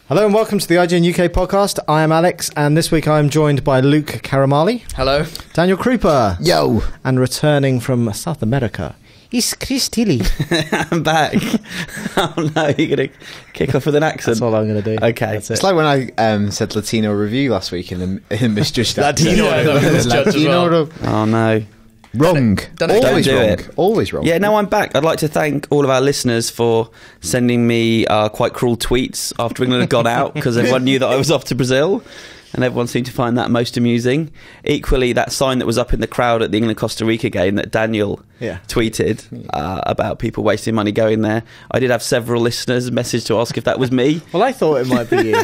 Hello and welcome to the ign-uk-podcast. I am Alex, and this week I am joined by Luke Karmali. Hello. Daniel Krupa. Yo. And returning from South America, it's Chris Tilly. I'm back. Oh no, you're going to kick off with an accent? That's all I'm going to do. Okay. It's like when I said Latino review last week and misjudged that. Latino. Oh no. Wrong. Always do wrong. It. Always wrong. Yeah, no, I'm back. I'd like to thank all of our listeners for sending me quite cruel tweets after England had gone out, because everyone knew that I was off to Brazil, and everyone seemed to find that most amusing. Equally, that sign that was up in the crowd at the England-Costa Rica game that Daniel tweeted about people wasting money going there. I did have several listeners message to ask if that was me. Well, I thought it might be you.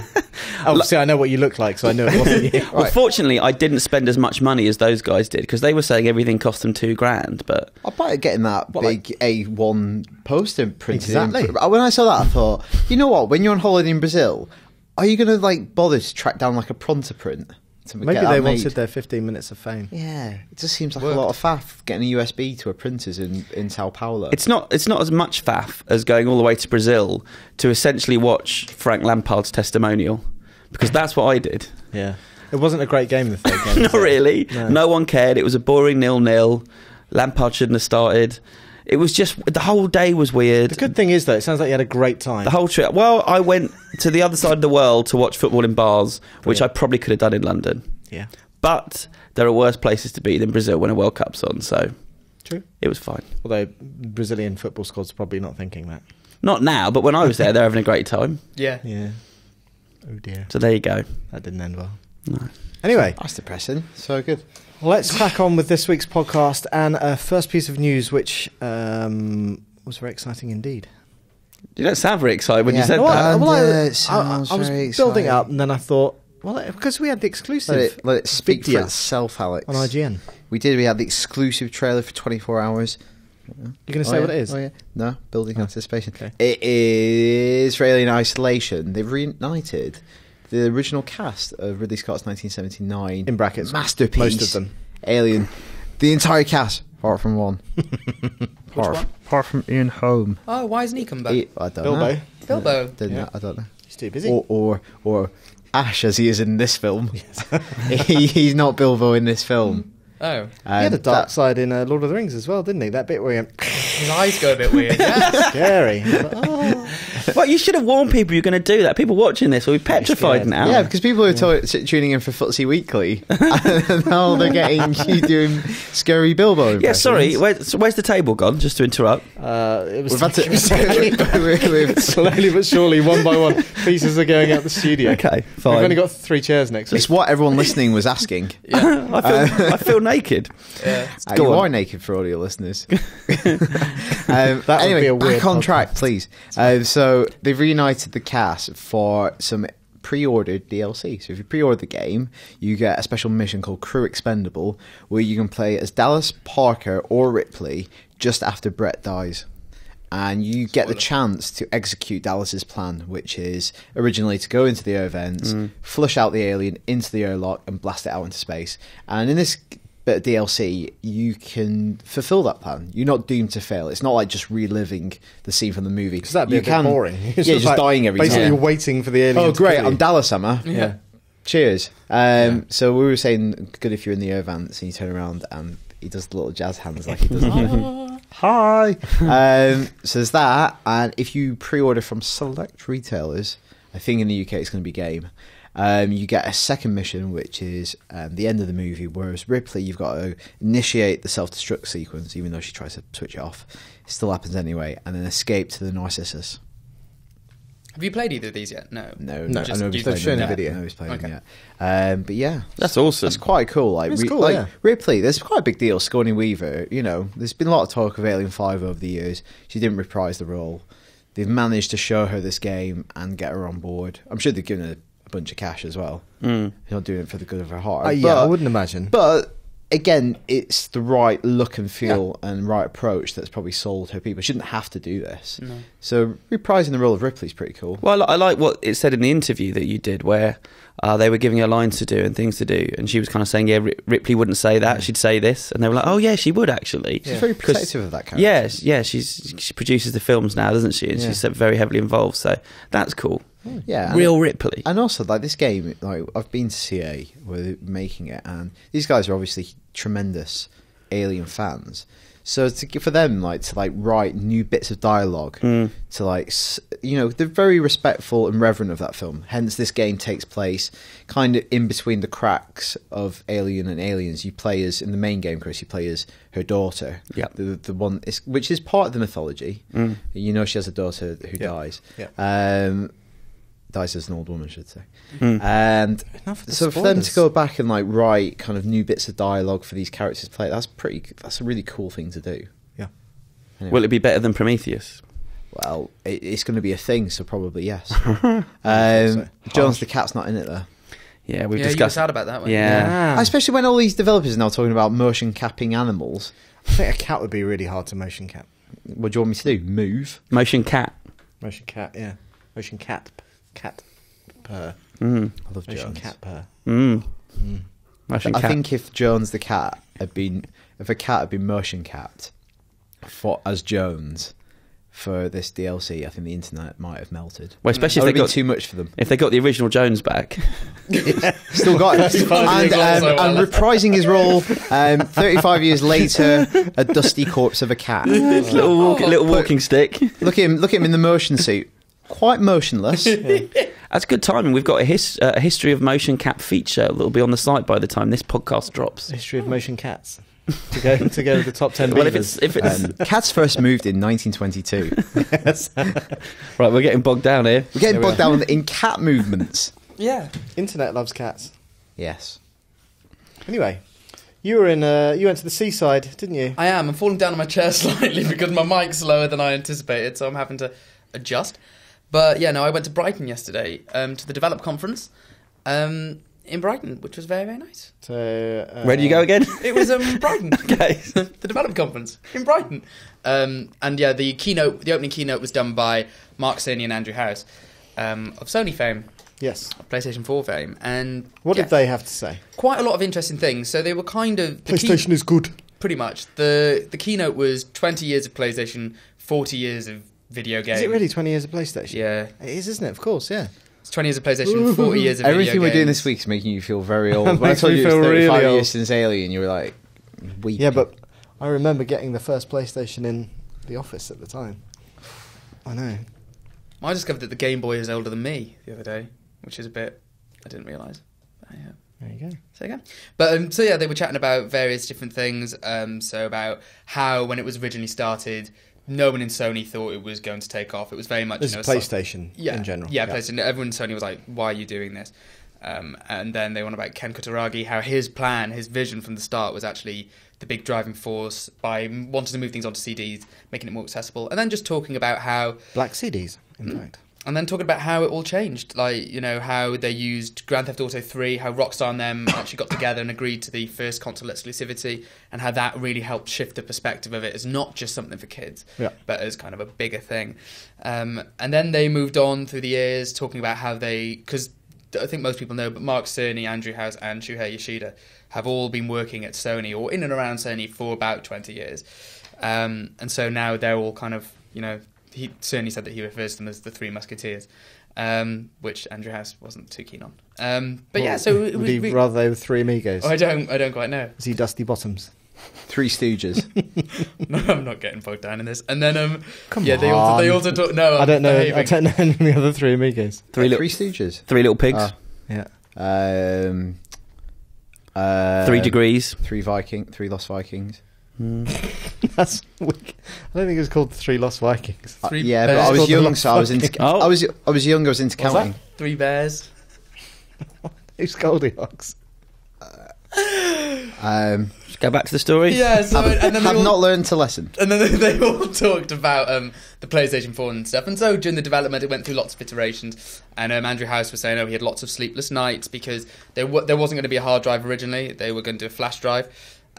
Obviously, I know what you look like, so I knew it wasn't you. Well, fortunately, I didn't spend as much money as those guys did, because they were saying everything cost them $2,000. But I bet getting that big A1 poster printed. Exactly. When I saw that, I thought, you know what? When you're on holiday in Brazil, are you going to bother to track down a pronter print? Maybe they wanted their 15 minutes of fame. Yeah, it just seems like a lot of faff getting a USB to a printers in Sao Paulo. It's not as much faff as going all the way to Brazil to essentially watch Frank Lampard's testimonial, because that's what I did. Yeah. It wasn't a great game, the third game. Not really. No one cared. It was a boring 0-0. Lampard shouldn't have started. It was just, the whole day was weird. The good thing is, though, it sounds like you had a great time. The whole trip. Well, I went to the other side of the world to watch football in bars, which I probably could have done in London. Yeah. But there are worse places to be than Brazil when a World Cup's on, so true. It was fine. Although Brazilian football squad's probably not thinking that. Not now, but when I was there, they're having a great time. Yeah. Yeah. Oh dear. So there you go. That didn't end well. No. Anyway. That's depressing. So good. Let's crack on with this week's podcast, and first piece of news, which was very exciting indeed. You don't sound very excited when you said that. I was building up, and then I thought, well, because we had the exclusive. Let it speak for itself, Alex. On IGN. We had the exclusive trailer for 24 hours. You're going to say what it is? Oh, yeah. No, building anticipation. Okay. It is Israeli in Isolation. They've reunited the original cast of Ridley Scott's 1979 in brackets masterpiece, most of them, Alien. The entire cast, apart from one. Apart from Ian Holm. Oh, why hasn't he come back? I don't Bilbo. know. Bilbo. I don't know. He's too busy. Or Ash, as he is in this film. Yes. He's not Bilbo in this film. Oh. He had a dark side in Lord of the Rings as well, didn't he? That bit where he went... His eyes go a bit weird. Yeah. Scary. Well, you should have warned people you're going to do that. People watching this will be petrified now. Yeah, because people are tuning in for Footsie Weekly, and now they're getting you doing scary Bilbo impressions. Yeah, sorry. Where's the table gone? Just to interrupt. It was slowly but surely, one by one, pieces are going out the studio. Okay, fine. We've only got 3 chairs next week. It's what everyone listening was asking. Yeah. I feel naked. Yeah. You are naked for audio listeners. That would anyway, be a weird back on podcast. track, please. So they've reunited the cast for some pre-ordered DLC. So if you pre-order the game, you get a special mission called Crew Expendable, where you can play as Dallas, Parker, or Ripley just after Brett dies. And you get the chance to execute Dallas's plan, which is originally to go into the air vents, flush out the alien into the airlock, and blast it out into space. And in this bit of DLC, you can fulfill that plan. You're not doomed to fail. It's not like just reliving the scene from the movie. Because that'd be a bit boring. Yeah, just dying every time. Basically, you're waiting for the alien. Oh, great! To I'm Dallas, am I? Yeah. Cheers. So we were saying, good if you're in the air vents and you turn around and he does the little jazz hands like he does. Hi. So there's that, and if you pre-order from select retailers, I think in the UK it's going to be Game. You get a second mission, which is the end of the movie, whereas Ripley, you've got to initiate the self-destruct sequence, even though she tries to switch it off. It still happens anyway, and then escape to the Narcissus. Have you played either of these yet? No. No. Just I know he's they've shown a video. Nobody's playing them yet. But yeah. That's awesome. That's quite cool. It's cool, yeah. Ripley, there's quite a big deal. Sigourney Weaver, there's been a lot of talk of Alien 5 over the years. She didn't reprise the role. They've managed to show her this game and get her on board. I'm sure they've given her a bunch of cash as well. They're not doing it for the good of her heart. I wouldn't imagine. But again, it's the right look and feel and right approach that's probably sold her people. She didn't have to do this. No. So reprising the role of Ripley's pretty cool. Well, I like what it said in the interview that you did, where they were giving her lines to do and things to do, and she was kind of saying, yeah, Ripley wouldn't say that, she'd say this, and they were like, oh yeah, she would actually. She's very protective of that character. Yeah, she produces the films now, doesn't she? And she's very heavily involved, so that's cool. Yeah, Real Ripley. And also, like, this game, like, I've been to CA where they're making it, and these guys are obviously tremendous Alien fans. So for them, like, to like write new bits of dialogue, to like, they're very respectful and reverent of that film. Hence, this game takes place kind of in between the cracks of Alien and Aliens. You play as, in the main game, Chris, you play as her daughter, the one which is part of the mythology. You know, she has a daughter who dies. Dies as an old woman, I should say. And so for them to go back and like write kind of new bits of dialogue for these characters to play, that's a really cool thing to do. Yeah. Anyway. Will it be better than Prometheus? Well, it's going to be a thing, so probably yes. Jones the Cat's not in it though. Yeah, we've You were discussed. sad about that one. Yeah. Especially when all these developers are now talking about motion capping animals. I think a cat would be really hard to motion cap. What do you want me to do? Move? Motion cat. Motion cat, yeah. Motion cat purr. I love Motion Jones. cat purr. Motion I cat. think if Jones the cat if a cat had been motion capped as Jones for this DLC, I think the internet might have melted. Well, especially That if would they have got been too much for them. if they got the original Jones back. Still got it. and reprising his role 35 years later, a dusty corpse of a cat. little walking stick. Look at him in the motion suit. Quite motionless. That's good timing. We've got a history of motion cap feature that'll be on the site by the time this podcast drops. History of motion cats. to go with the top 10 Well, beavers. if it's Cats first moved in 1922. Yes. right, we're getting bogged down here. We're getting bogged down in cat movements. Yeah. Internet loves cats. Yes. Anyway, you went to the seaside, didn't you? I am. I'm falling down on my chair slightly because my mic's lower than I anticipated, so I'm having to adjust. But yeah, no, I went to Brighton yesterday to the Develop conference in Brighton, which was very, very nice. So Where do you go again? It was Brighton. Okay. The Develop conference in Brighton. And yeah, the opening keynote was done by Mark Cerny and Andrew House of Sony fame, Yes. of PlayStation 4 fame. And What yeah, did they have to say? quite a lot of interesting things. So they were kind of... PlayStation is good. Pretty much. The keynote was 20 years of PlayStation, 40 years of video games. Is it really 20 years of PlayStation? Yeah. It is, isn't it? Of course, yeah. It's 20 years of PlayStation, 40 years of video Everything we're doing games. this week is making you feel very old. It When I makes told me you it was feel 35 really years old. since Alien, you were like, weeping. Yeah, but I remember getting the first PlayStation in the office at the time. I know. I discovered that the Game Boy is older than me the other day, which is a bit... I didn't realise. Yeah. There you go. So again, but so yeah, they were chatting about various different things. So about how when it was originally started, no one in Sony thought it was going to take off. It was very much This is PlayStation in general. Yeah, PlayStation. Everyone in Sony was like, "Why are you doing this?" And then they went about Ken Kutaragi, how his plan, his vision from the start was actually the big driving force by wanting to move things onto CDs, making it more accessible, and then just talking about how Black CDs, in fact. And then talking about how it all changed, like, you know, how they used Grand Theft Auto 3, how Rockstar and them actually got together and agreed to the first console exclusivity, and how that really helped shift the perspective of it as not just something for kids, but as kind of a bigger thing. And then they moved on through the years, talking about how they... Because I think most people know, but Mark Cerny, Andrew House, and Shuhei Yoshida have all been working at Sony, or in and around Sony, for about 20 years. And so now they're all kind of, you know... He certainly said that he refers to them as the Three Musketeers, which Andrew House wasn't too keen on. But yeah, so would he rather they were Three Amigos? I don't quite know. Is he Dusty Bottoms? Three Stooges. No, I'm not getting bogged down in this. And then, Come yeah, on. they also talk. No, I don't know. behaving. I don't know any of the other Three Amigos. Three Stooges. Three little pigs. Yeah. 3 degrees. Three Lost Vikings. That's weak. I don't think it was called the Three Lost Vikings. Three Yeah, bears. but I was Called the young, Lost so I was into. Oh. I was young. I was into What's that? counting. 3 bears. Who's Goldilocks? Let's go back to the story. Yeah, so and then Have not learned to lesson. And then they all talked about the PlayStation 4 and stuff. And so during the development, it went through lots of iterations. And Andrew House was saying, he had lots of sleepless nights because there wasn't going to be a hard drive originally. They were going to do a flash drive.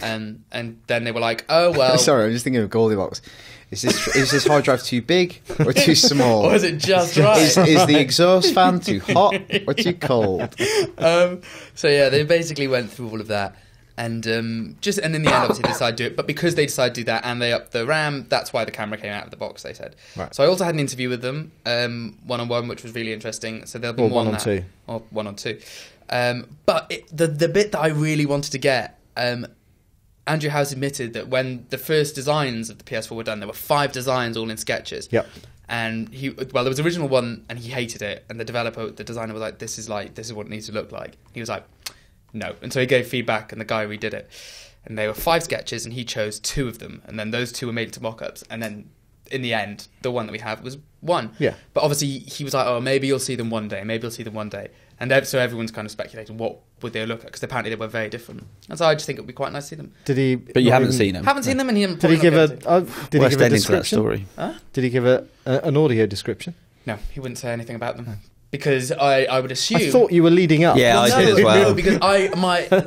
And then they were like, oh, well... Sorry, I'm just thinking of Goldilocks. Is this hard drive too big or too small? Or is it just right? Is the exhaust fan too hot or too cold? So yeah, they basically went through all of that. And in the end, obviously, they decided to do it. But because they decided to do that and they upped the RAM, that's why the camera came out of the box, they said. Right. So I also had an interview with them, one-on-one, which was really interesting. So there'll be more on that. Or one-on-two. But the bit that I really wanted to get, Andrew House admitted that when the first designs of the PS4 were done, there were 5 designs all in sketches. Yep. And there was the original one, and he hated it. And the designer was like, this is what it needs to look like. He was like, no. And so he gave feedback, and the guy redid it. And they were 5 sketches, and he chose 2 of them. And then those 2 were made into mock-ups. And then, in the end, the one that we have was 1. Yeah. But obviously, he was like, oh, maybe you'll see them one day. Maybe you'll see them one day. And so everyone's kind of speculating what would they look at, because apparently they were very different. And so I just think it would be quite nice to see them. Did he? But you haven't seen them. Haven't seen them, and Did he give a description? Story. Huh? Did he give an audio description? No, he wouldn't say anything about them. Because I would assume... I thought you were leading up. Yeah, I did as well. No, because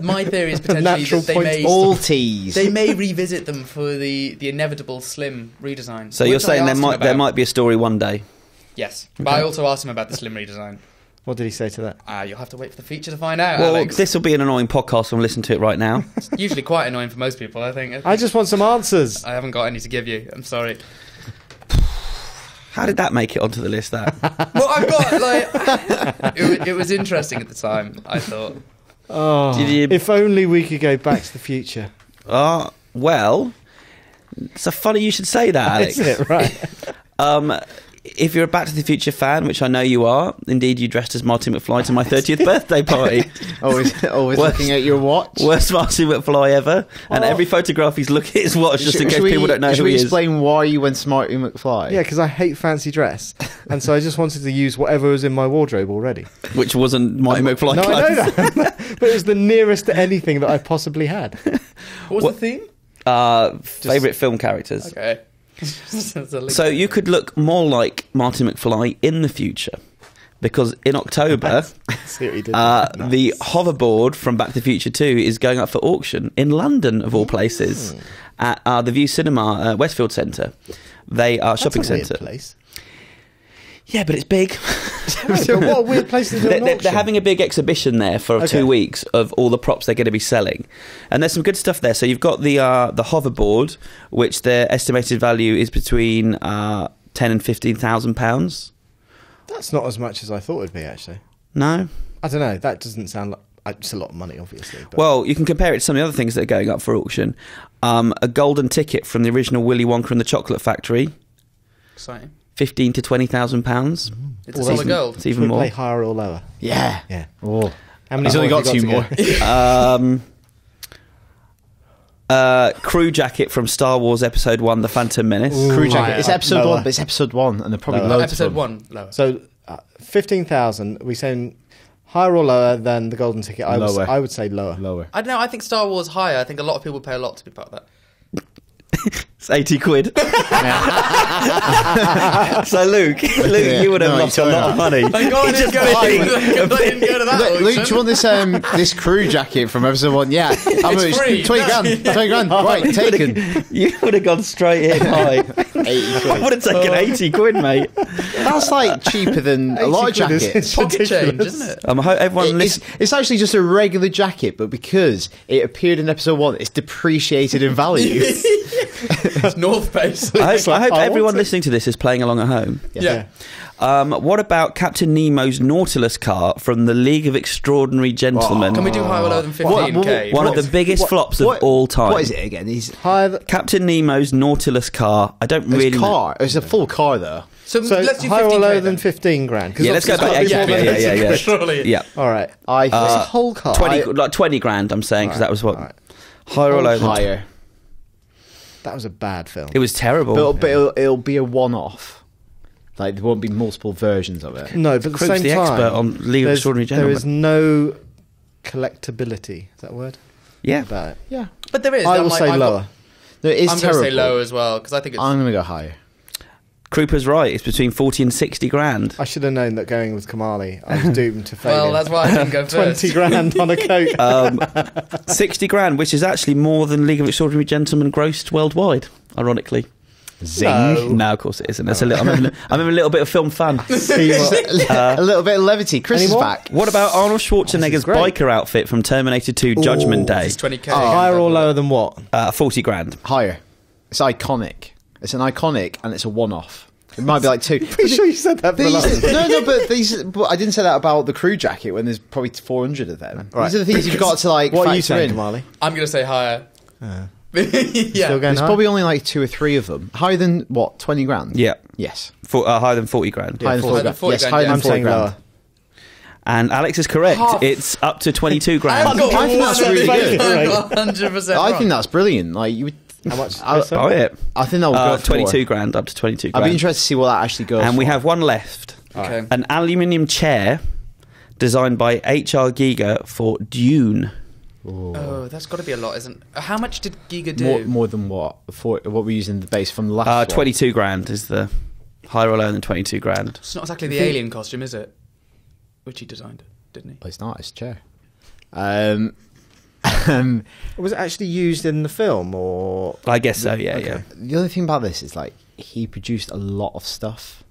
my theory is potentially that they may... All tease. They may revisit them for the inevitable Slim redesign. So you're saying there might be a story one day? Yes. Okay. But I also asked him about the Slim redesign. What did he say to that? You'll have to wait for the feature to find out, Well, Alex. this will be an annoying podcast. I'm listening to it right now. It's usually quite annoying for most people, I think. I just want some answers. I haven't got any to give you. I'm sorry. How did that make it onto the list, that? Well, I've got, it was interesting at the time, I thought. Oh, if only we could go back to the future. Well, it's a funny you should say that, Alex. Isn't it, right? If you're a Back to the Future fan, which I know you are, indeed you dressed as Marty McFly to my 30th birthday party. always looking at your watch. Worst Marty McFly ever. And every photograph he's looking at his watch, just in case people don't know who he is. Should we explain why you went Marty McFly? Yeah, because I hate fancy dress. And so I just wanted to use whatever was in my wardrobe already. Which wasn't Marty McFly. No, I know that. But it was the nearest to anything that I possibly had. What was the theme? Favourite film characters. Okay. So you could look more like Marty McFly in the future, because in October the hoverboard from Back to the Future 2 is going up for auction in London, of all places, at the View Cinema, Westfield Centre. They are shopping centre. Place. Yeah, but it's big. So what a weird place to do an auction. They're having a big exhibition there for 2 weeks of all the props they're going to be selling, and there's some good stuff there. So you've got the hoverboard, which their estimated value is between £10,000 and £15,000. That's not as much as I thought it'd be, actually. No, I don't know. That doesn't sound like it's a lot of money, obviously. But. Well, you can compare it to some of the other things that are going up for auction. A golden ticket from the original Willy Wonka and the Chocolate Factory. Exciting. £15,000 to £20,000. It's a solid gold. It's even Should we more. play higher or lower? Yeah. Oh. How many He's only got 2 more. Crew jacket from Star Wars Episode 1, The Phantom Menace. Crew jacket. It's episode lower. 1, but it's episode 1, and they're probably Lower. loads Episode of them. 1, lower. So 15,000. We saying higher or lower than the golden ticket? I would say lower. Lower. I don't know. I think Star Wars higher. I think a lot of people pay a lot to be part of that. It's 80 quid. So Luke, you would have lost a lot of money. Thank God I didn't go to that Luke, do you want this crew jacket from episode 1? Yeah. It's free. 20 grand. 20 grand. Right, taken. You would have gone straight in high. 80 quid. I would have taken 80 quid, mate. That's like cheaper than a lot of jackets. Pocket change, isn't it? I hope everyone listens. It's actually just a regular jacket, but because it appeared in episode 1, it's depreciated in value. It's North Face. I hope everyone listening to this is playing along at home. Yeah. What about Captain Nemo's Nautilus car from the League of Extraordinary Gentlemen? Can we do higher or lower than 15k? One of the biggest flops of all time. What is it again? Captain Nemo's Nautilus car. I don't really know. It's a full car, though. So let's do 15k. Higher or lower than then. 15 grand? Yeah, let's go back. Yeah. Surely. Yeah. All right. It's a whole car. 20 grand, I'm saying, because that was what. Right. Higher or lower than Higher. That was a bad film. It was terrible. But it'll be a one-off. Like, there won't be multiple versions of it. No, but at the Krupa's same the time, expert on League of Extraordinary there Gentlemen. is no collectability. Is that a word? Yeah. About it. Yeah. But there is. I will say lower. No, it is I'm going to terrible. say lower as well, because I think it's... I'm going to go higher. Krupa's right. It's between 40 and 60 grand. I should have known that going with Karmali, I was doomed to failure. Well, that's why I didn't go first. 20 grand on a coat. 60 grand, which is actually more than League of Extraordinary Gentlemen grossed worldwide, ironically. Zing. No, of course it isn't. That's I'm having a little bit of film fun. A little bit of levity. Chris is back. What about Arnold Schwarzenegger's biker outfit from Terminator 2 Judgment Day? It's 20k. Higher or lower than what? 40 grand. Higher. It's iconic. It's an iconic, and it's a one-off. It might be like 2. Pretty sure you said that. But I didn't say that about the crew jacket when there's probably 400 of them. Right. These are the things you've got to like. What are you factor saying, in. Kamali? I'm going to say higher. Still Yeah. going There's high? probably only like 2 or 3 of them. Higher than what? 20 grand. Yeah. Yes. Higher than 40 grand. Higher than 40 grand. 40 Yes, grand, higher yeah. than I'm 40 saying grand. lower. And Alex is correct. Half. It's up to 22 grand. I've got I think that's really good. 100%. I think that's brilliant. Like you would. How much? Oh, yeah. I think that would go for 22 grand, up to 22 grand. I'd be interested to see what that actually goes. And we for. have one left. Okay. An aluminium chair designed by H.R. Giger for Dune. Oh, that's got to be a lot, isn't? How much did Giga do? more than what? What we using the base from the last one? 22 grand is the higher or lower than 22 grand. It's not exactly the alien costume, is it? Which he designed, didn't he? Well, it's not. It's a chair. Was it actually used in the film, or I guess so, yeah, Okay. yeah. The other thing about this is like he produced a lot of stuff.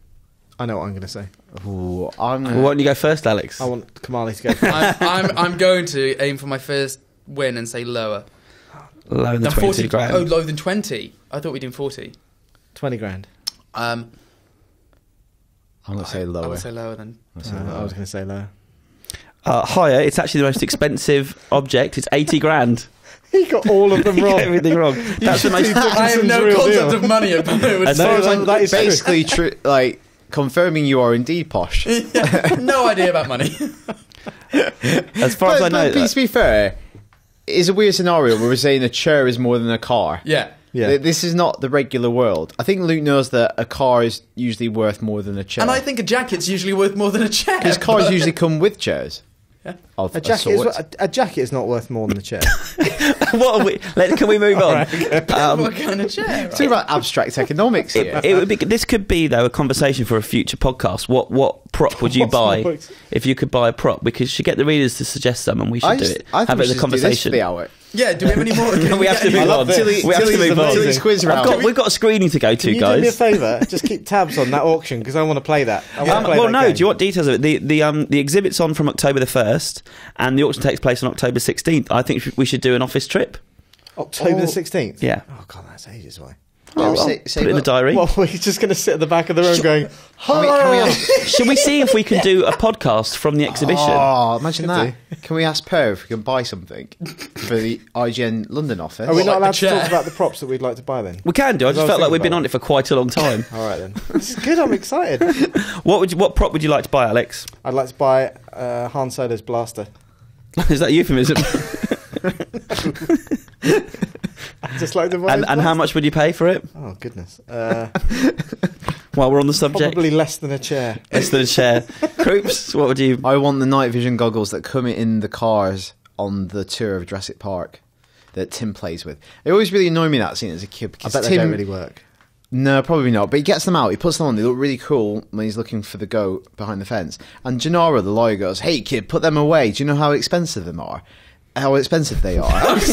I know what I'm going to say. Ooh, Well, why don't you go first, Alex? I want Kamali to go first. I'm going to aim for my first win and say lower. Lower than No, 22 grand. Oh, lower than 20. I thought we were doing 40. 20 grand. I'm gonna say I lower. would say lower than. I was going to say lower. Higher, it's actually the most expensive object. It's 80 grand. He got all of them You wrong. got everything wrong. That's the most. I have no real concept deal. of money about it. As No, far as I- that is true. Basically, like confirming you are indeed posh. No idea about money. As far as I know, to be fair, it's a weird scenario where we're saying a chair is more than a car. Yeah. Yeah. This is not the regular world. I think Luke knows that a car is usually worth more than a chair. And I think a jacket's usually worth more than a chair. because cars usually come with chairs. Yeah. Of A jacket, sort. a jacket is not worth more than a chair. what are we? Can we move on? What kind of chair? Talking about abstract economics here. It would be. This could be though a conversation for a future podcast. What prop would you buy if you could buy a prop? We should get the readers to suggest some, and we should do it. I think Have we it as a should do this for conversation. the hour. Yeah, do we have any more? We have to move on. this. We have to Tilly's move on. amazing. Tilly's quiz round. We've got a screening to go to, Can you do me a guys. favour? Just keep tabs on that auction because I want to play that. I wanna play Well, that no. game. Do you want details of it? The exhibit's on from October the 1st, and the auction takes place on October 16th. I think we should do an office trip. October the 16th? Yeah. Oh, God, that's ages away. I'll say put it in the what? diary. Well, we're just going to sit at the back of the room going, Can we ask, Should we see if we can do a podcast from the exhibition? oh, imagine Could that. Can we ask Per if we can buy something for the IGN London office? Are we not like allowed the to talk chair? about the props that we'd like to buy then? We can do. I I just was felt like thinking we've been about on it for quite a long time. All right then. This is good, I'm excited. What prop would you like to buy, Alex? I'd like to buy Han Solo's blaster. Is that a euphemism? Just like the one. and how much would you pay for it? Oh, goodness. While we're on the subject, Probably less than a chair. less than a chair. Croops, what would you? I want the night vision goggles that come in the cars on the tour of Jurassic Park that Tim plays with. It always really annoyed me that scene as a kid I because bet they Tim don't really work. No, probably not. But he gets them out. He puts them on. They look really cool when he's looking for the goat behind the fence. And Gennaro, the lawyer, goes, "Hey, kid, put them away. Do you know how expensive them are? How expensive they are?" And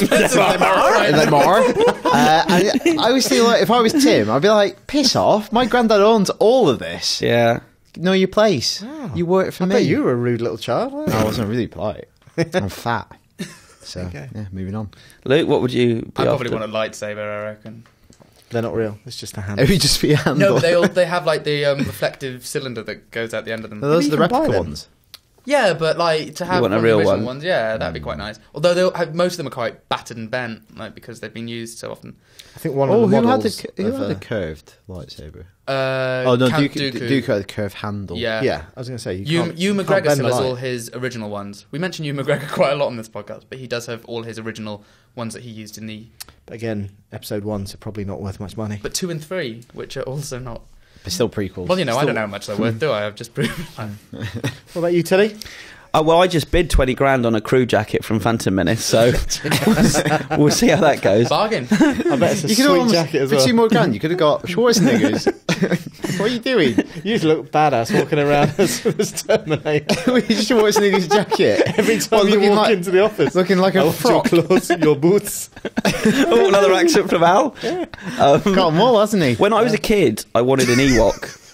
I always feel like if I was Tim, I'd be like, "Piss off! My granddad owns all of this. Yeah. Know your place. Wow. You work for I me." bet you were a rude little child. weren't No, you? I wasn't really polite. I'm fat. So Okay. yeah, moving on. Luke, what would you be I probably after? want a lightsaber, I reckon. They're not real. It's just a hand. It would just be a handle. No, but they have like the reflective cylinder that goes out the end of them. No, those are You the can buy replica them. ones. Yeah, but like to have want a one of real the original one? ones, yeah, that'd be quite nice. Although most of them are quite battered and bent, like because they've been used so often. I think one Oh, of the who had models. the curved lightsaber? Oh no, Count Dooku had the curved handle. Yeah, Yeah, I was going to say. Ewan you McGregor can't still bend has all light. his original ones. We mention Ewan McGregor quite a lot on this podcast, but he does have all his original ones that he used in the. But again, episode 1, so probably not worth much money. But 2 and 3, which are also not. But still prequels. Well, you know, I Still- don't know how much they're worth, do I? I've just proven. What about you, Tilly? Oh, well, I just bid 20 grand on a crew jacket from Phantom Menace, so we'll see how that goes. Bargain. I bet it's a sweet jacket as well. For 2 more grand, you could have got Schwarzenegger's. What are you doing? You just look badass walking around as Terminator. With Schwarzenegger's jacket. Every time you walk into the office. Looking like a frock. Your clothes, your boots. Oh, another accent from Al. Got them all, hasn't he? When I was a kid, I wanted an Ewok.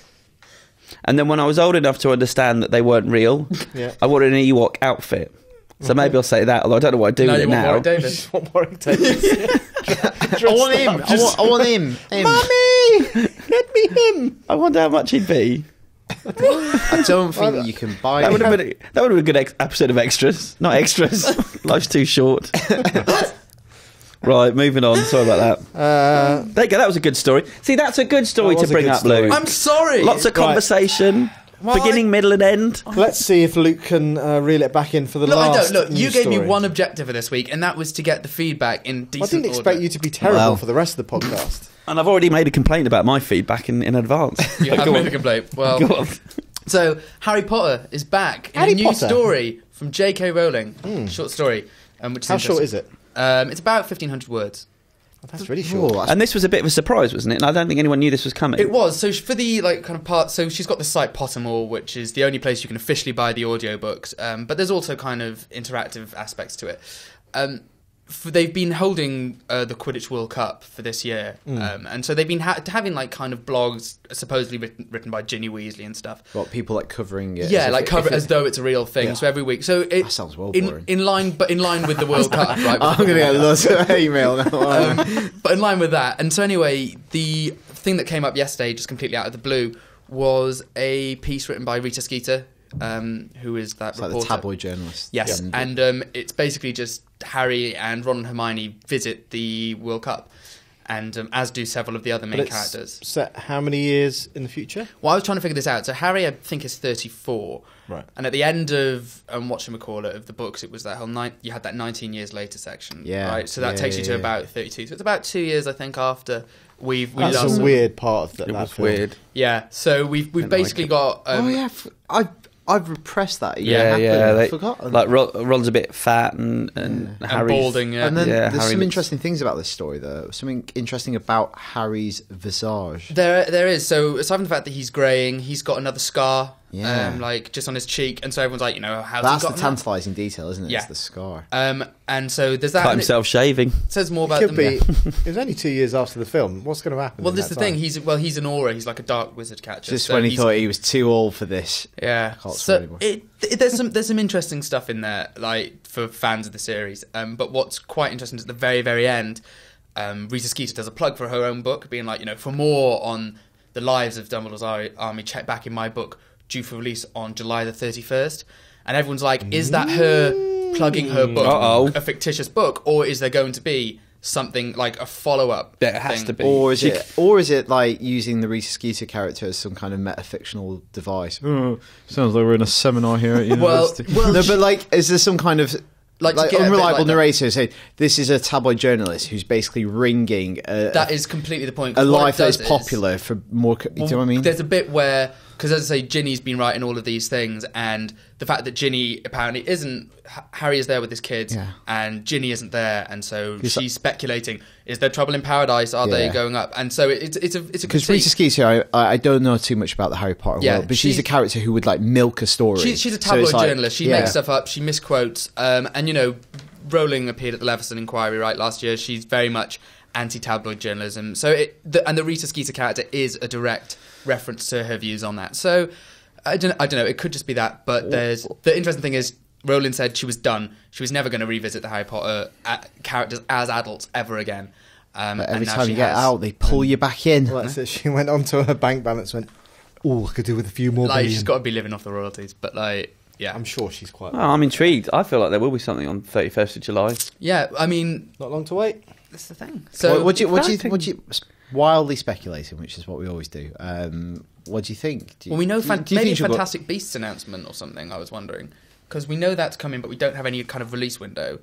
And then when I was old enough to understand that they weren't real, I wanted an Ewok outfit. So maybe I'll say that, although I don't know what I'd do with it now. Warwick Davis. Warwick Davis. I want him. I want him. Mummy! Get me him! I wonder how much he'd be. I don't think you can buy That him. would have been a good episode of Extras. Not Extras. Life's too short. Right, moving on. Sorry about that. There you go. That was a good story. See, that's a good story to bring up, Lou. I'm sorry. Lots of conversation. Well, beginning, middle, and end. Let's see if Luke can reel it back in for the Look, last. Look, you news gave me story. one objective for this week, and that was to get the feedback in decent I didn't expect order. you to be terrible for the rest of the podcast. And I've already made a complaint about my feedback in advance. You have made a complaint. Well, Go on. so Harry Potter is back in Harry a new Potter? story from J.K. Rowling. Short story. Which is How short interesting. is it? It's about 1,500 words. That's really short. Oh, And this was a bit of a surprise, wasn't it? And I don't think anyone knew this was coming. It was. So for the kind of part, so she's got the site Pottermore, which is the only place you can officially buy the audiobooks. But there's also kind of interactive aspects to it. They've been holding the Quidditch World Cup for this year, and so they've been having like kind of blogs supposedly written by Ginny Weasley and stuff. What, people like covering it? Yeah, like cover it as though it's a real thing. Yeah. So every week, so it That sounds well boring. in line with the World Cup, right? I'm going to get lots of email now. But in line with that, and so anyway, the thing that came up yesterday, just completely out of the blue, was a piece written by Rita Skeeter, who is that It's like reporter. the tabloid journalist. Yes, and it's basically just Harry and Ron and Hermione visit the World Cup, and as do several of the other main But it's characters. set how many years in the future? Well, I was trying to figure this out. So Harry, I think, is 34. Right. And at the end of whatchamacallit of the books, it was that whole you had that 19 years later section. Yeah. Right. So that Yeah, takes you to yeah. about 32. So it's about 2 years, I think, after we've That's last. a weird part of that. It that was film. weird. Yeah. So we've basically got. Oh, yeah. I've repressed that. I've forgotten. Like Ron's a bit fat and and Harry's balding. Yeah. And then Yeah, there's Harry some looks- interesting things about this story, though. Something interesting about Harry's visage. There is. So aside from the fact that he's greying, he's got another scar, Yeah. like just on his cheek, and so everyone's like, how's That's he the got tantalising detail, isn't it? Yeah. It's the scar. And so there's that. cut and himself shaving. It says more It about could them. be. It was only 2 years after the film. What's going to happen? Well, in this is that the thing. time? He's an aura. He's like a dark wizard catcher. Just so when he he's- thought he was too old for this. Yeah. Can't So swear there's some interesting stuff in there, like for fans of the series. But what's quite interesting is at the very, very end, Rita Skeeter does a plug for her own book, being like, for more on the lives of Dumbledore's army, check back in my book, due for release on July the 31st. And everyone's like, is that her plugging her book, Uh-oh. a fictitious book, or is there going to be something like a follow-up? There has thing? to be. Or is it like using the Rita Skeeter character as some kind of metafictional device? Oh, sounds like we're in a seminar here at university. well, no, but like, is there some kind of Like, to get a bit unreliable like that. narrator saying this is a tabloid journalist who's basically ringing That is completely the point. a 'cause what life it that is does popular for more. Do you know what I mean? There's a bit where, because as I say, Ginny's been writing all of these things, and the fact that Ginny apparently isn't, Harry is there with his kids, Yeah. and Ginny isn't there, and so He's she's speculating: is there trouble in paradise? Are they Yeah. going up? And so it's a Because critique. Rita Skeeter, I don't know too much about the Harry Potter Yeah, world, but she's she- a character who would like milk a story. She's a So tabloid it's like- journalist. She yeah. makes stuff up. She misquotes. And Rowling appeared at the Leveson Inquiry right last year. She's very much anti-tabloid journalism. So the Rita Skeeter character is a direct reference to her views on that. So I don't know. It could just be that. But the interesting thing is, Rowling said she was done. She was never going to revisit the Harry Potter characters as adults ever again. But every and now time she you get has. out, they pull you back in. Well, that's it. She went onto her bank balance and went, oh, I could do with a few more Like, billion. she's got to be living off the royalties. But yeah. I'm sure she's quite... Well, I'm intrigued. I feel like there will be something on 31st of July. Yeah, I mean, Not long to wait. that's the thing. So what do you wildly speculating, which is what we always do. What do you think? Well, we know do you maybe a think she'll go- Fantastic Beasts announcement or something, I was wondering. Because we know that's coming, but we don't have any kind of release window.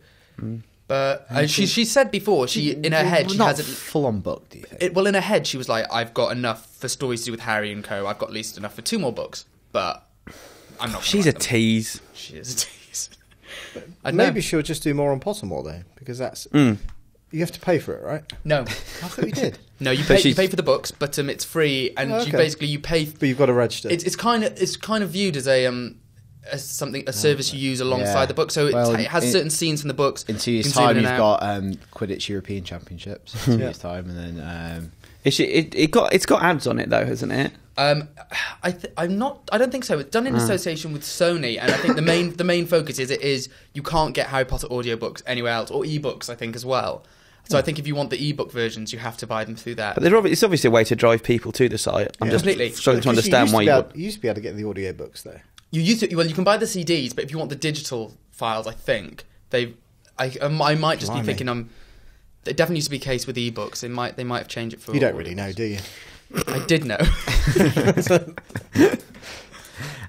But she said before, in her head, she not hasn't... full on book. Do you think? Well, in her head, she was like, I've got enough for stories to do with Harry and co. I've got at least enough for 2 more books. But I'm not. She's a tease. She is a tease. Maybe she'll just do more on Pottermore though, because that's you have to pay for it, right? No, I thought you did. no, you pay for the books, but it's free, and you pay. But you've got to register. It's kind of viewed as a service you use alongside the book. So it has certain scenes from the books. In 2 years' time, you've got Quidditch European Championships. 2 years' time, and then It's got ads on it though, hasn't it? I don't think so. It's done in association with Sony, and I think the main focus is you can't get Harry Potter audiobooks anywhere else, or ebooks, I think, as well. So I think if you want the ebook versions, you have to buy them through that. But it's obviously a way to drive people to the site. I'm just struggling to understand why you used to be able to get the audiobooks though. You can buy the CDs, but if you want the digital files, I think I might just be thinking it definitely used to be the case with ebooks. They might have changed it for. You don't really know, do you? I did know.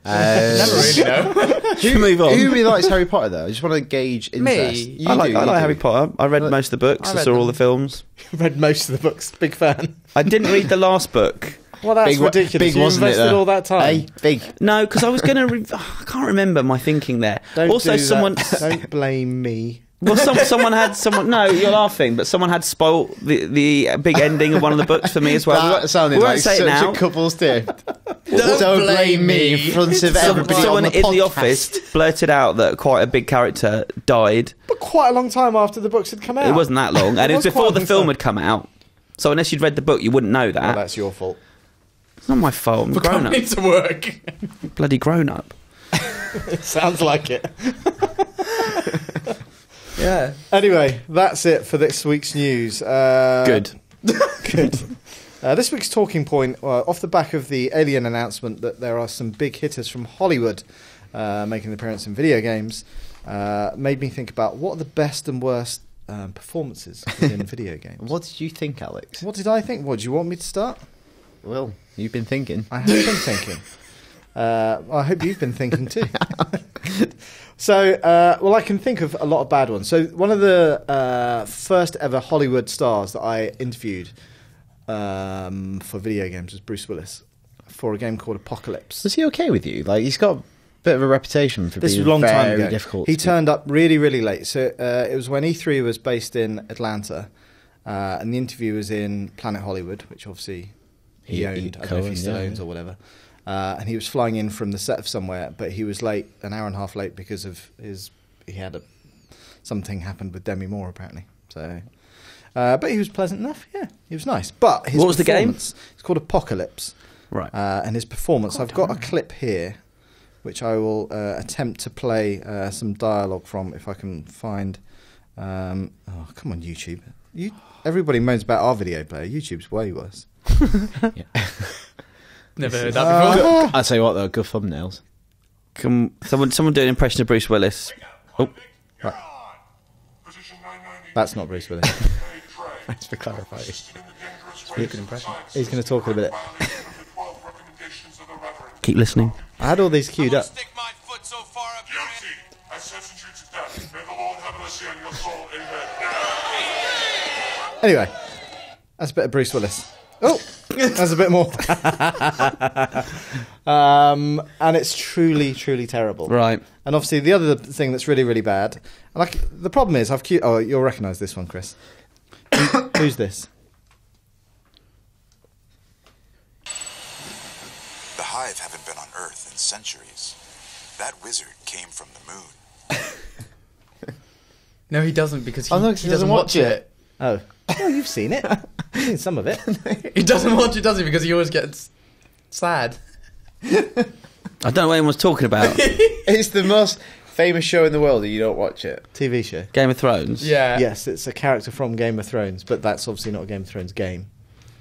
Never really know. Move on. Who really likes Harry Potter though? I just want to gauge interest. Me. I like Harry Potter. I read most of the books. I saw all the films. Read most of the books. Big fan. I didn't read the last book. Well, that's ridiculous. Big, you wasn't invested it? All that time. Hey, big. No, because I was going to. I can't remember my thinking there. Don't blame me. Well, someone had. No, you're laughing, but someone had spoilt the big ending of one of the books for me as well. That sounded like such a couple's tip. Don't blame me in front of everybody. Someone on the in podcast. the office blurted out that quite a big character died. But quite a long time after the books had come out. It wasn't that long, and it was before quite a the long film time. had come out. So unless you'd read the book, you wouldn't know that. Well, that's your fault. It's not my fault. I'm grown up. To work. Bloody grown up. It sounds like it. Yeah. Anyway, that's it for this week's news. Good. Good. This week's talking point, off the back of the Alien announcement that there are some big hitters from Hollywood making an appearance in video games, made me think about what are the best and worst performances in video games. What did you think, Alex? What did I think? What, do you want me to start? Well, you've been thinking. I have been thinking. I hope you've been thinking too. So, well, I can think of a lot of bad ones. So, one of the first ever Hollywood stars that I interviewed for video games was Bruce Willis for a game called Apocalypse. Was he okay with you? Like, he's got a bit of a reputation for This being was a long time very ago. difficult. He turned up really, really late. So it was when E3 was based in Atlanta, and the interview was in Planet Hollywood, which obviously he owned. I don't know if he still owns or whatever. And he was flying in from the set of somewhere, but he was late, an hour and a half late, because of something happened with Demi Moore apparently. So, but he was pleasant enough. Yeah, he was nice. But his What was the game? It's called Apocalypse. Right. And his performance, I've got a clip here, which I will attempt to play some dialogue from if I can find. Oh, come on, YouTube! Everybody moans about our video player. YouTube's way worse. Never heard that before. I'll tell you what, though, good thumbnails. Can someone do an impression of Bruce Willis? Oh, right. That's not Bruce Willis. Thanks for clarifying. Good impression. He's going to talk a bit. keep listening. I had all these queued up. Stick my foot so far up your ass. I sentence you to death. May the Lord have mercy on your soul. Amen. Anyway, that's a bit of Bruce Willis. Oh, that's a bit more. And it's truly, truly terrible. Right. And obviously, the other thing that's really, really bad. Like the problem is, oh, you'll recognise this one, Chris. Who's this? The Hive haven't been on Earth in centuries. That wizard came from the moon. No, he doesn't because he, Oh, no, he doesn't watch it. Oh, you've seen it. You've seen some of it. He doesn't watch it, does he? Because he always gets sad. I don't know what anyone's talking about. It's the most famous show in the world and you don't watch it. TV show. Game of Thrones. Yeah. Yes, it's a character from Game of Thrones, but that's obviously not a Game of Thrones game.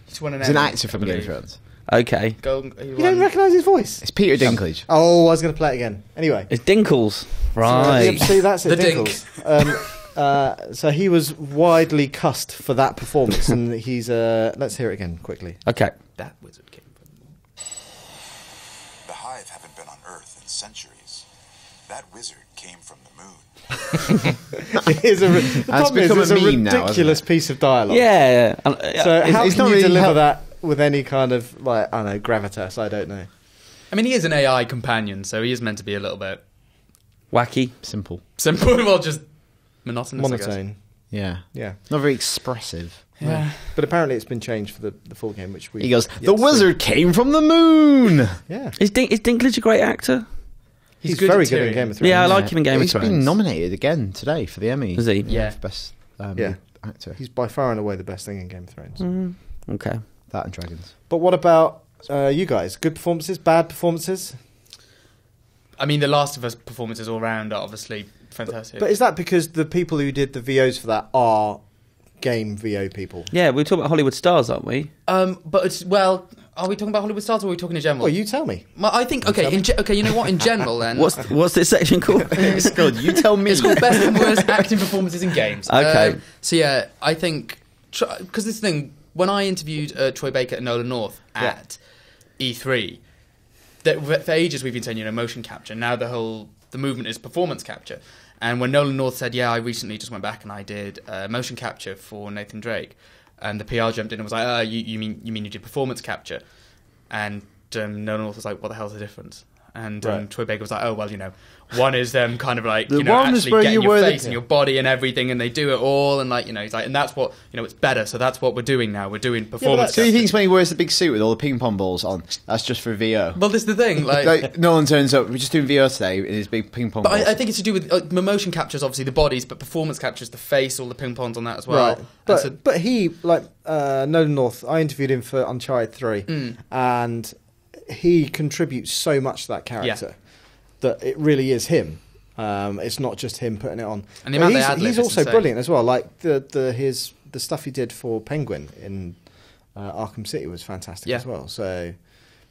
He's won It's an actor from Game of Thrones. Okay. You don't recognise his voice? It's Peter Dinklage. Oh, I was going to play it again. Anyway. It's Dinkles. Right. See, that's it. The Dink. Dinkles. So he was widely cussed for that performance, and he's. Let's hear it again quickly. Okay. That wizard came from the moon. The Hive haven't been on Earth in centuries. That wizard came from the moon. The problem become is, a it's a meme now, hasn't ridiculous it? piece of dialogue. Yeah. So how it's can not you really deliver help- that with any kind of, like, I don't know, gravitas? I don't know. I mean, he is an AI companion, so he is meant to be a little bit Wacky. Simple. simple, well, just monotonous, I guess. Monotone. Yeah. Yeah. Not very expressive. Yeah. But apparently it's been changed for the full game, which we... He goes, yet the to see." wizard came from the moon! Yeah. Is Dinklage a great actor? He's good very at good in Tyrion. Game of Thrones. Yeah, I like him in Game of He's Thrones. been nominated again today for the Emmy. Is he? Yeah. For best Yeah. actor. He's by far and away the best thing in Game of Thrones. Mm, okay. That and Dragons. But what about you guys? Good performances? Bad performances? I mean, the Last of Us performances all round are obviously fantastic. But is that because the people who did the VOs for that are game VO people? Yeah, we're talking about Hollywood stars, aren't we? But it's, well, are we talking about Hollywood stars or are we talking in general? Well, you tell me. Well, I think, okay, you know what, in general then... What's this section called? It's good. You tell me. It's called Best and Worst Acting Performances in Games. Okay. So yeah, I think... Because this thing, when I interviewed Troy Baker and Nolan North at E3, that for ages we've been saying, motion capture. Now the movement is performance capture. And when Nolan North said, yeah, I recently just went back and I did motion capture for Nathan Drake, and the PR jumped in and was like, you mean you did performance capture? And Nolan North was like, what the hell's the difference? And Troy Baker was like, oh, well, one is them kind of like, The one is actually where getting you your were face and your body and everything, and they do it all, and like, he's like, and that's what, it's better, so that's what we're doing now. We're doing performance So you capture. think when he wears the big suit with all the ping pong balls on, that's just for VO? Well, this is the thing, like No one turns up. We're just doing VO today in his big ping pong but balls. I think it's to do with motion captures, obviously the bodies, but performance captures the face, all the ping pongs on that as well. Right. But he, like Nolan North, I interviewed him for Uncharted 3, and he contributes so much to that character that it really is him. It's not just him putting it on. And the amount they ad-lib he's is also insane. brilliant as well. Like the stuff he did for Penguin in Arkham City was fantastic as well. So,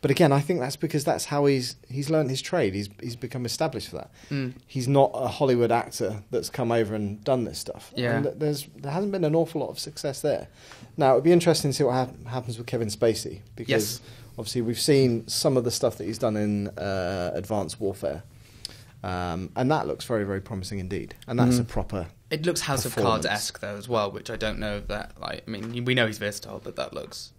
but again, I think that's because that's how he's learned his trade. He's become established for that. He's not a Hollywood actor that's come over and done this stuff. Yeah. And there hasn't been an awful lot of success there. Now it'd be interesting to see what happens with Kevin Spacey, because obviously we've seen some of the stuff that he's done in Advanced Warfare. And that looks very, very promising indeed. And that's a proper... It looks House of performance. Cards-esque though as well, which I don't know if that, like, I mean, we know he's versatile, but that looks...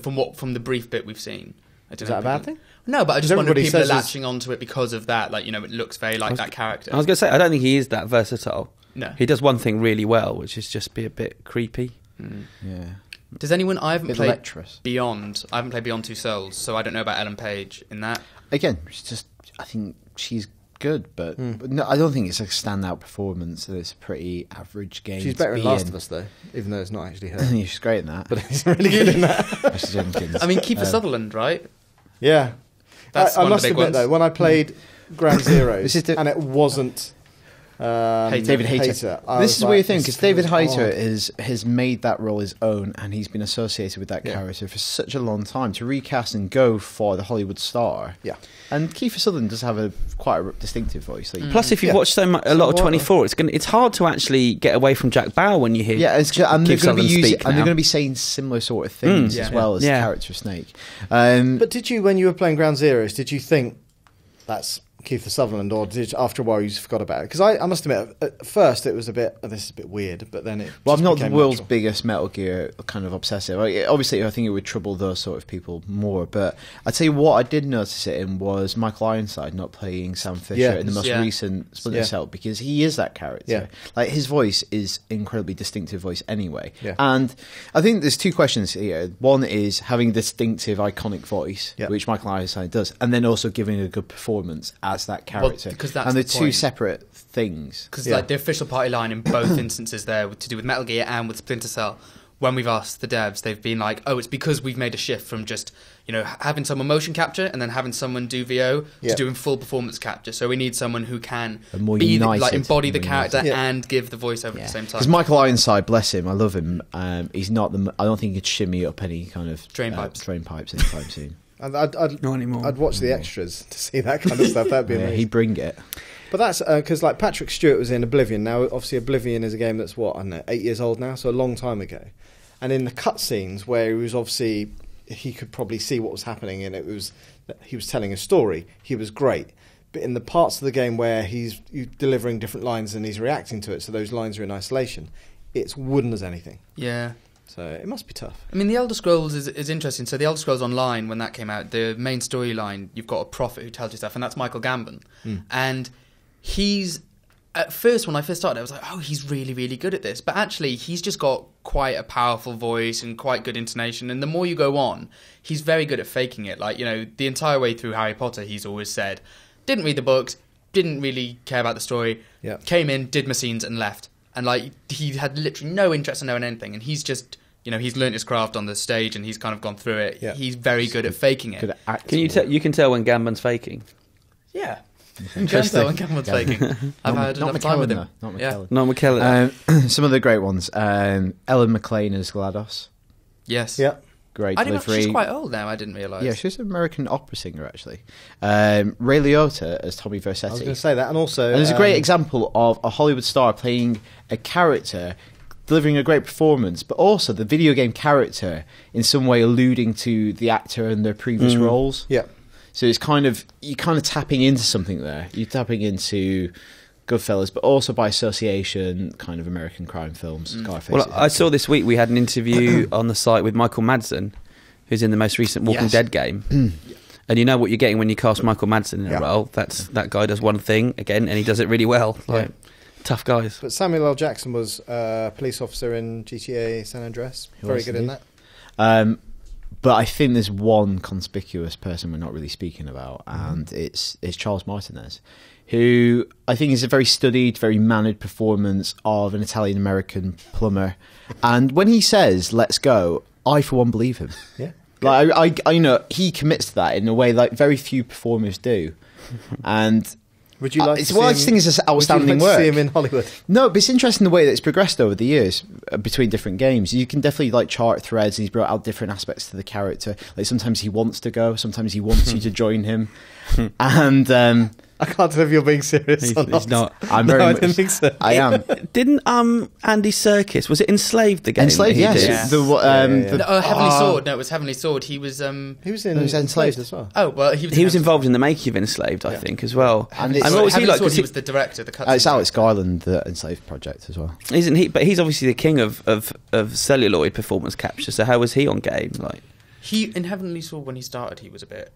From the brief bit we've seen... I don't Is know that a bad thing? No, but I just wonder if Everybody people are says latching onto it because of that. Like, it looks very like that character. I was going to say, I don't think he is that versatile. No. He does one thing really well, which is just be a bit creepy. Yeah. Does anyone... I haven't Bit played lecherous. Beyond. I haven't played Beyond Two Souls, so I don't know about Ellen Page in that. Again, I think she's good, but no, I don't think it's a standout performance. It's a pretty average game. She's to better in be Last of Us, though, even though it's not actually I her. think she's great in that. But he's really good in that. Ashley Jenkins. I mean, Kiefer Sutherland, right? Yeah. That's I one of must the big admit, ones. though, when I played Ground Zeroes, This is the- and it wasn't... David Hayter. I This was is a weird like, thing this because David feels Hayter odd. has made that role his own, and he's been associated with that character for such a long time. To recast and go for the Hollywood star, Yeah. And Kiefer Sutherland does have quite a distinctive voice. Like, Plus, if you've watched a lot of 24, it's hard to actually get away from Jack Bauer when you hear. yeah, and they're Kiefer going to be Sutherland using, speak and they're now. going to be saying similar sort of things Yeah. as well as Yeah. the character of Snake. But did you, when you were playing Ground Zeroes, did you think that's Kiefer Sutherland, or after a while you just forgot about it? Because I must admit, at first it was a bit, this is a bit weird, but then it Well, I'm just not the became world's natural. biggest Metal Gear kind of obsessive. Obviously, I think it would trouble those sort of people more. But I'd tell you what I did notice it in was Michael Ironside not playing Sam Fisher Yeah. in the most Yeah. recent Splinter Yeah. Cell, because he is that character. Yeah. Like, his voice is incredibly distinctive voice anyway. Yeah. And I think there's two questions here. One is having a distinctive, iconic voice, Yeah. which Michael Ironside does, and then also giving a good performance as that character. because that's and the they're two point. separate things. Because Yeah. like the official party line in both instances there to do with Metal Gear and with Splinter Cell, when we've asked the devs, they've been like, oh, it's because we've made a shift from just having someone motion capture and then having someone do VO Yeah. to doing full performance capture. So we need someone who can A more be united- embody the more character united. Yeah. and give the voiceover at the same time. Because Michael Ironside, bless him, I love him. He's not the. I don't think he could shimmy up any kind of Drain pipes. anytime soon. I'd Not anymore. I'd watch the extras to see that kind of stuff. That'd be Yeah, amazing. he'd bring it. But that's because like Patrick Stewart was in Oblivion. Now, obviously, Oblivion is a game that's I don't know, 8 years old now, so a long time ago. And in the cutscenes where he was obviously, he could probably see what was happening, and he was telling a story. He was great. But in the parts of the game where he's delivering different lines and he's reacting to it, so those lines are in isolation, it's wooden as anything. Yeah. So it must be tough. I mean, The Elder Scrolls is interesting. So The Elder Scrolls Online, when that came out, the main storyline, you've got a prophet who tells you stuff, and that's Michael Gambon. And he's... At first, when I first started, I was like, oh, he's really, really good at this. But actually, he's just got quite a powerful voice and quite good intonation. And the more you go on, he's very good at faking it. Like, the entire way through Harry Potter, he's always said, didn't read the books, didn't really care about the story, came in, did my scenes and left. And he had literally no interest in knowing anything. And he's just, he's learnt his craft on the stage and he's kind of gone through it. Yeah. He's very good at faking it. Good at acting. You can tell when Gambon's faking? Yeah. Interesting. When Gambon's faking. I've had enough time with him. Not McKellen. Not McKellen. Some of the great ones. Ellen McLain as GLaDOS. Yes. Yeah. Great I didn't. delivery. She's quite old now. I didn't realise. Yeah, she's an American opera singer, actually. Ray Liotta as Tommy Vercetti. I was going to say that, and also... And there's a great example of a Hollywood star playing a character, delivering a great performance, but also the video game character in some way alluding to the actor and their previous roles. Yeah. So it's you're kind of tapping into something there. You're tapping into Goodfellas, but also by association, kind of American crime films. Scarface. Well, I saw this week we had an interview on the site with Michael Madsen, who's in the most recent Walking Dead game. And you know what you're getting when you cast Michael Madsen in a role. That guy does one thing, again, and he does it really well. Tough guys. But Samuel L. Jackson was a police officer in GTA San Andreas. Very good in that. But I think there's one conspicuous person we're not really speaking about, and it's Charles Martinez, who I think is a very studied, very mannered performance of an Italian-American plumber. And when he says, let's go, I, for one, believe him. Yeah. Like, I he commits to that in a way like very few performers do. And... Would you like to see him, I just think it's outstanding work. See him in Hollywood? No, but it's interesting the way that it's progressed over the years between different games. You can definitely chart threads. He's brought out different aspects to the character. Like sometimes he wants to go, sometimes he wants you to join him, and I can't tell if you're being serious or not. He's not. I'm very I much. didn't think so. I am. Didn't Andy Serkis, was it Enslaved the game? Enslaved, he yes. did? Heavenly Sword. No, it was Heavenly Sword. He was in Enslaved as well. Oh well, he was involved in the making of Enslaved, I think, as well. And what was he like? Sword, he was the director. It's Alex Garland, the Enslaved project as well. Isn't he? But he's obviously the king of celluloid performance capture. So how was he on game? He in Heavenly Sword when he started, he was a bit.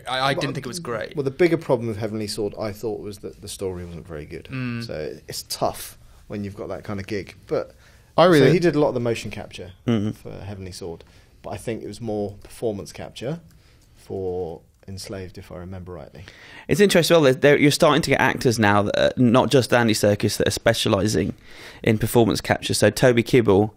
I didn't think it was great. Well, the bigger problem with Heavenly Sword, I thought, was that the story wasn't very good. So it's tough when you've got that kind of gig. But so he did a lot of the motion capture for Heavenly Sword, but I think it was more performance capture for Enslaved, if I remember rightly. It's interesting. Well, you're starting to get actors now that are not just Andy Serkis that are specialising in performance capture. So Toby Kebbel.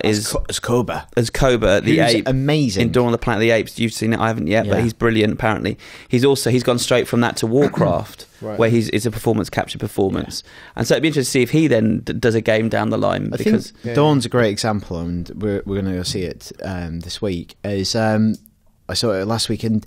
Is as Koba, the ape, amazing in Dawn of the Planet of the Apes. You've seen it, I haven't yet, but he's brilliant. Apparently, he's gone straight from that to Warcraft, where it's a performance capture performance, and so it'd be interesting to see if he then does a game down the line. I think Dawn's a great example, and we're going to go see it this week. I saw it last week, and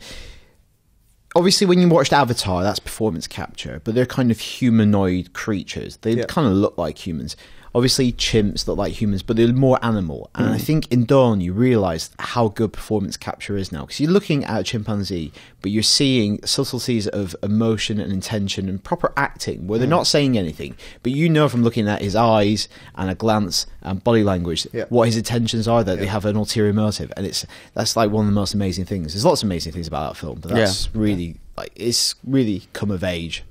obviously when you watched Avatar, that's performance capture, but they're kind of humanoid creatures. They kind of look like humans. Obviously, chimps look like humans, but they're more animal. And I think in Dawn, you realise how good performance capture is now. Because you're looking at a chimpanzee, but you're seeing subtleties of emotion and intention and proper acting, where they're not saying anything. But you know from looking at his eyes and a glance and body language what his intentions are, that they have an ulterior motive. And that's like one of the most amazing things. There's lots of amazing things about that film, but that's really, it's really come of age.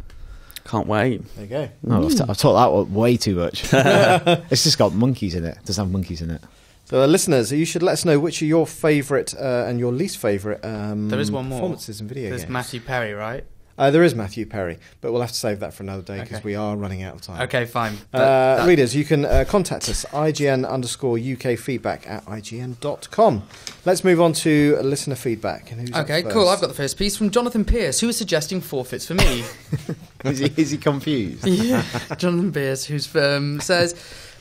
Can't wait. There you go. Oh, I've taught that way too much. It's just got monkeys in it. It doesn't have monkeys in it. So, listeners, you should let us know which are your favourite and your least favourite there is one more. performances in video games. There's Matthew Perry, right? There is Matthew Perry, but we'll have to save that for another day because we are running out of time. Okay, fine. Readers, you can contact us, ign_uk-feedback@ign.com. Let's move on to listener feedback. Who's okay, cool. I've got the first piece from Jonathan Pierce, who is suggesting forfeits for me. Is he confused? Yeah, Jonathan Pierce, who says,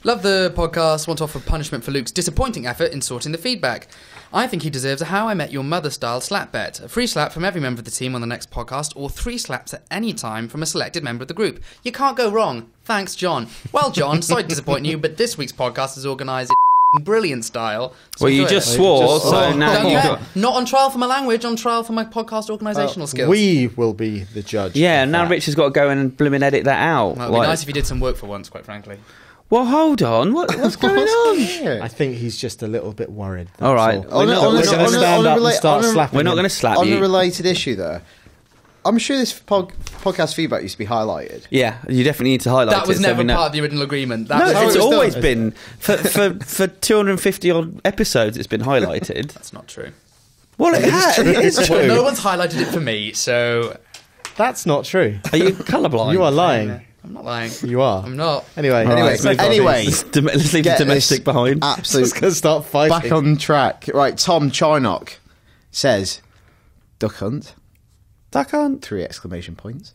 love the podcast, want to offer punishment for Luke's disappointing effort in sorting the feedback. I think he deserves a How I Met Your Mother style slap bet. A free slap from every member of the team on the next podcast, or 3 slaps at any time from a selected member of the group. You can't go wrong. Thanks, John. Well, John, sorry to disappoint you, but this week's podcast is organised in brilliant style. So well, you just swore, so now you've got... Not on trial for my language, on trial for my podcast organisational skills. We will be the judge. Yeah, now Rich has got to go and blooming edit that out. Well, it'd be nice if you did some work for once, quite frankly. Well, hold on. What's going on? I think he's just a little bit worried. All right. We're going to stand up and start slapping We're not him. going to slap On you. a related issue, though, I'm sure this podcast feedback used to be highlighted. Yeah, you definitely need to highlight it. That was so never we know. part of the original agreement. No, That it's was always been for 250 odd episodes. It's been highlighted. That's not true. Well, it has. It is Well, true. no one's highlighted it for me, so That's not true. Are you colourblind? You are lying. I'm not lying. You are. I'm not. Anyway, All right, let's move on. anyway. Let's leave the Get domestic this behind. Absolute Just going to start fighting. back on track. Right, Tom Charnock says, Duck Hunt. Duck Hunt. 3 exclamation points.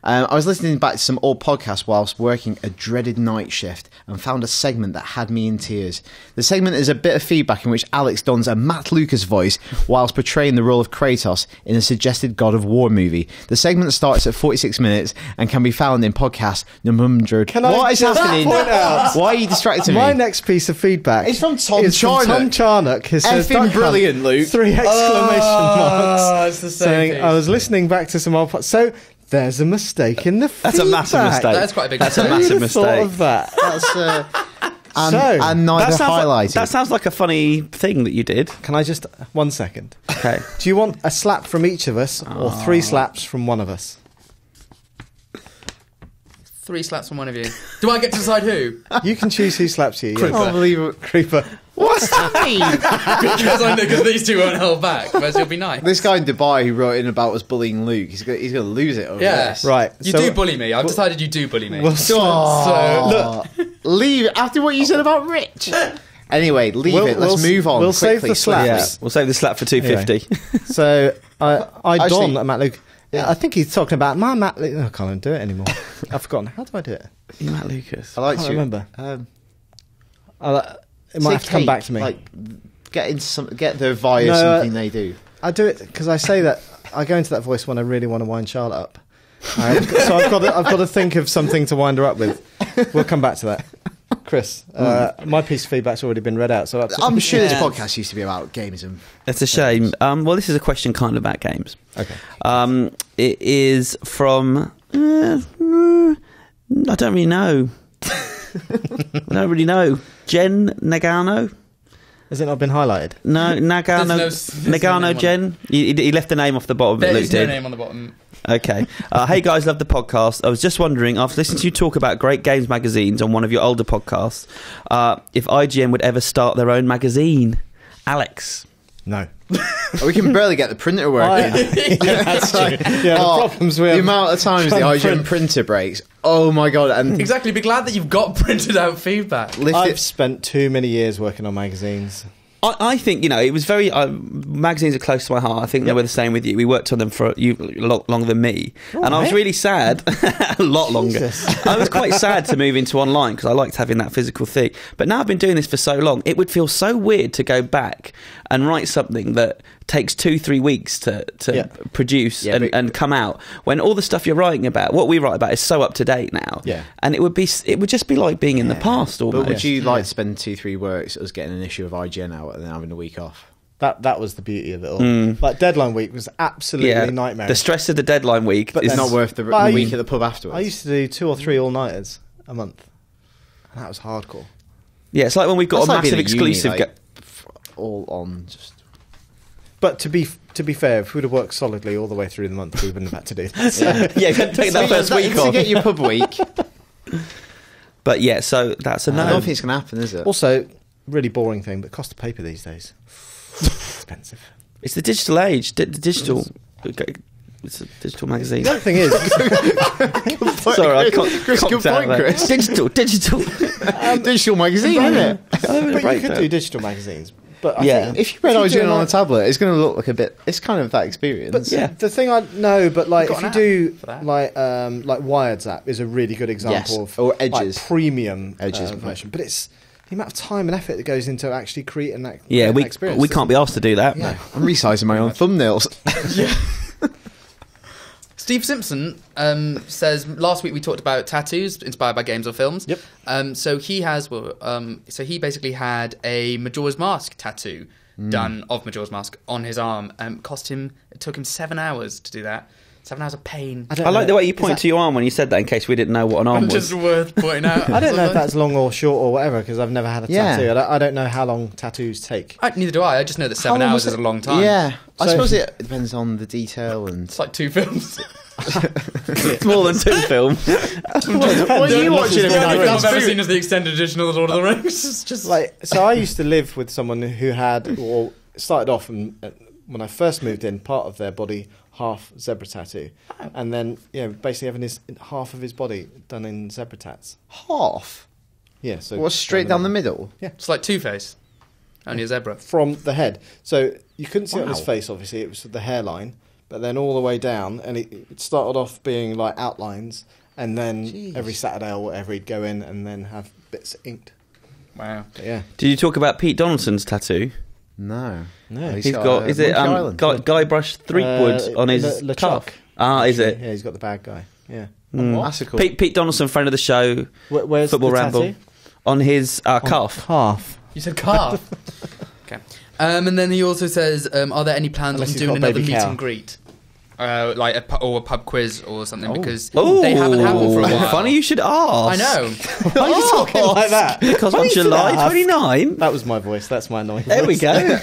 I was listening back to some old podcasts whilst working a dreaded night shift and found a segment that had me in tears. The segment is a bit of feedback in which Alex dons a Matt Lucas voice whilst portraying the role of Kratos in a suggested God of War movie. The segment starts at 46 minutes and can be found in podcast number... Can I What is just happening? point out- Why are you distracting My me? next piece of feedback It's from Tom is from Tom Charnock. Charnock. Who says, Effing "Duck Hunt," brilliant, Luke. 3 exclamation marks. it's the same Saying, piece. I was listening back to some old... So, there's a mistake in the That's a massive feedback. mistake. That's quite a big That's a mistake. massive Who'd have thought mistake. of that? That's, So, and neither That sounds, highlighted. that sounds like a funny thing that you did. Can I just... 1 second. Okay. Do you want a slap from each of us or 3 slaps from one of us? 3 slaps from one of you. Do I get to decide who? You can choose who slaps you. Krupa. Yeah. Unbelievable. Creeper. What's that mean? Because I know because these two won't hold back. But it'll be nice. This guy in Dubai who wrote in about us bullying Luke, he's going to lose it over Yeah. this. Right. You so do bully me. I've decided you do bully me. We'll, Oh, leave after what you said about Rich. Anyway, leave it. Let's move on. We'll save quickly, the slaps. Yeah, we'll save the slap for 250. So I Actually- don Matt Luke. I think he's talking about my Matt Luke. I can't even do it anymore. I've forgotten. How do I do it? You Matt Lucas. I like can't to remember. It might say have to come back cake, to me. Like, get there via No, something they do. I do it because I say that I go into that voice when I really want to wind Charlotte up. So I've got to think of something to wind her up with. We'll come back to that. Chris, my piece of feedback's already been read out, so that's I'm sure this Yeah. podcast used to be about games and... It's a shame. Well, this is a question kind of about games. okay. It is from... I don't really know. I don't really know. Jen Nagano? Has it not been highlighted? No, Nagano. There's no Nagano name on Jen? He left the name off the bottom. There Luke is no did. name on the bottom. Okay. Hey guys, love the podcast. I was just wondering, after listening to you talk about great games magazines on one of your older podcasts, if IGN would ever start their own magazine. Alex. No. We can barely get the printer working. That's right. Yeah, Oh, the problems we the have. amount of times the trying to IGN print. printer breaks. Oh my god! And Exactly. Be glad that you've got printed out feedback. lift I've it. spent too many years working on magazines. I think, it was very... magazines are close to my heart. I think they were the same with you. We worked on them for a lot longer than me. And I was really sad. A lot longer. Jesus. I was quite sad to move into online because I liked having that physical thing. But now I've been doing this for so long, it would feel so weird to go back and write something that takes 2-3 weeks to Yeah. produce Yeah, but- and come out, when all the stuff you're writing about, what we write about, is so up to date now. Yeah. And it would just be like being in the past almost. But would you like to spend 2-3 works us getting an issue of IGN out and then having a week off? That was the beauty of it all. Like deadline week was absolutely nightmare. The stress of the deadline week But is It's not worth the But week at the pub afterwards. I used to do 2 or 3 all-nighters a month. And that was hardcore. Yeah, it's like when we've got That's a like being massive at uni, exclusive. like, all on just. But to be fair, if we'd have worked solidly all the way through the month, we wouldn't have had to do that. So- Yeah, take that first week to off. get your pub week. But yeah, so that's a I no. don't think it's going to happen, is it? Also, really boring thing, but cost of paper these days. Expensive. It's the digital age. The digital. It's a digital magazine. The other thing is, Sorry, I Chris, good conked out point, there. Chris. Digital. Digital magazine, isn't it? but you could do digital magazines. But I Yeah. think If you read if you do IGN on a like- tablet, it's going to look like a bit. It's kind of that experience. But Yeah. the thing I know, but like Got if you an do app for that. like Wired's app is a really good example Yes, of or like, Edge's. premium Edge's version. But it's the amount of time and effort that goes into actually creating that. Yeah, that we experience. we can't be asked to do that. Yeah. I'm resizing my own thumbnails. Steve Simpson says last week we talked about tattoos inspired by games or films. Yep. So he has so he basically had a Majora's Mask tattoo done of Majora's Mask on his arm. It took him 7 hours to do that. 7 hours of pain. I like the way you point to your arm when you said that, in case we didn't know what an arm was. Just worth pointing out. I don't know if that's long or short or whatever, because I've never had a tattoo. I don't know how long tattoos take. Neither do I. I just know that 7 hours is a long time. Yeah, I So- suppose it depends on the detail and. It's like 2 films. It's more than 2 films. What are you watching The every only night? film I've ever seen is the extended edition of The Lord of the Rings. It's just So I used to live with someone who had, or started off, and when I first moved in, part of their body half zebra tattoo, and then basically having half of his body done in zebra tats. Half? Yeah, so What's straight down the middle? It's like Two-Face, only a zebra. from the head. So you couldn't see it on his Wow. face. Obviously, it was the hairline, but then all the way down, and it started off being like outlines, and then Jeez. every Saturday or whatever, he'd go in and then have bits inked. Wow. But yeah, Did you talk about Pete Donaldson's tattoo? No. No. He's got, is it Monkey Island. Guy Brush Threepwood on his LeChuck. calf? Ah, is it? Yeah, he's got the bad guy. Yeah. That's a cool. Pete Donaldson, friend of the show, Where's Football the Ramble, tattoo? on his calf. Half. You said calf. Okay. And then he also says, are there any plans Unless on he's doing got another baby meet cow. and greet? Like a pub quiz or something, because Oh, they haven't had one for a while. Funny you should ask. I know. Why are you talking like that? Because Why on you should July ask? 29th, That was my voice. That's my annoying there we voice. go.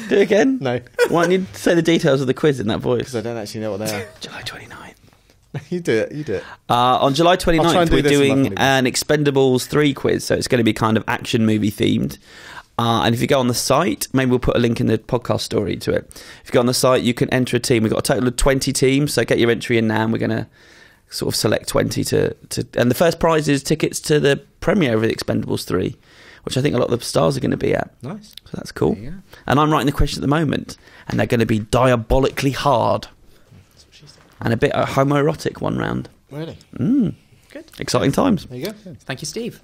Do it again. No, Why don't you say the details of the quiz in that voice? because I don't actually know what they are. July 29th. You do it. You do it. On July I'll try 29th, and do we're this in doing my funny an Expendables 3 quiz, so it's going to be kind of action movie themed. And if you go on the site, maybe we'll put a link in the podcast story to it. If you go on the site, you can enter a team. We've got a total of 20 teams, so get your entry in now, and we're going to sort of select 20 to... And the first prize is tickets to the premiere of the Expendables 3, which I think a lot of the stars are going to be at. Nice. So that's cool. There you go. And I'm writing the questions at the moment, and they're going to be diabolically hard. And a bit homoerotic one round. Really? Good. Exciting times. There you go. Thank you, Steve.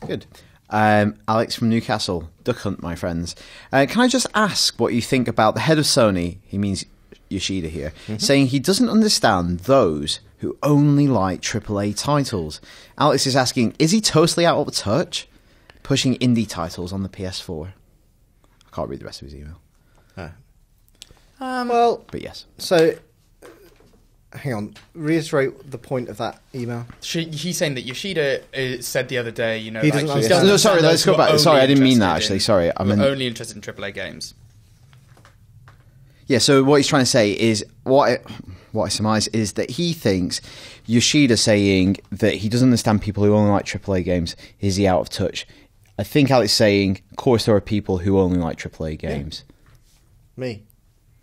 Good. Alex from Newcastle, Duck Hunt, my friends. Can I just ask what you think about the head of Sony, he means Yoshida here, saying he doesn't understand those who only like AAA titles? Alex is asking, is he totally out of touch pushing indie titles on the PS4? I can't read the rest of his email, Well, but yes. so hang on. Reiterate the point of that email. He's saying that Yoshida said the other day, He doesn't like, understand. No, sorry, let's go back. Sorry, I didn't mean that, actually. Sorry, I meant... only interested in AAA games. Yeah, so what he's trying to say is, what I surmise is that he thinks Yoshida saying that he doesn't understand people who only like AAA games, is he out of touch? I think Alex saying, of course there are people who only like AAA games. Me.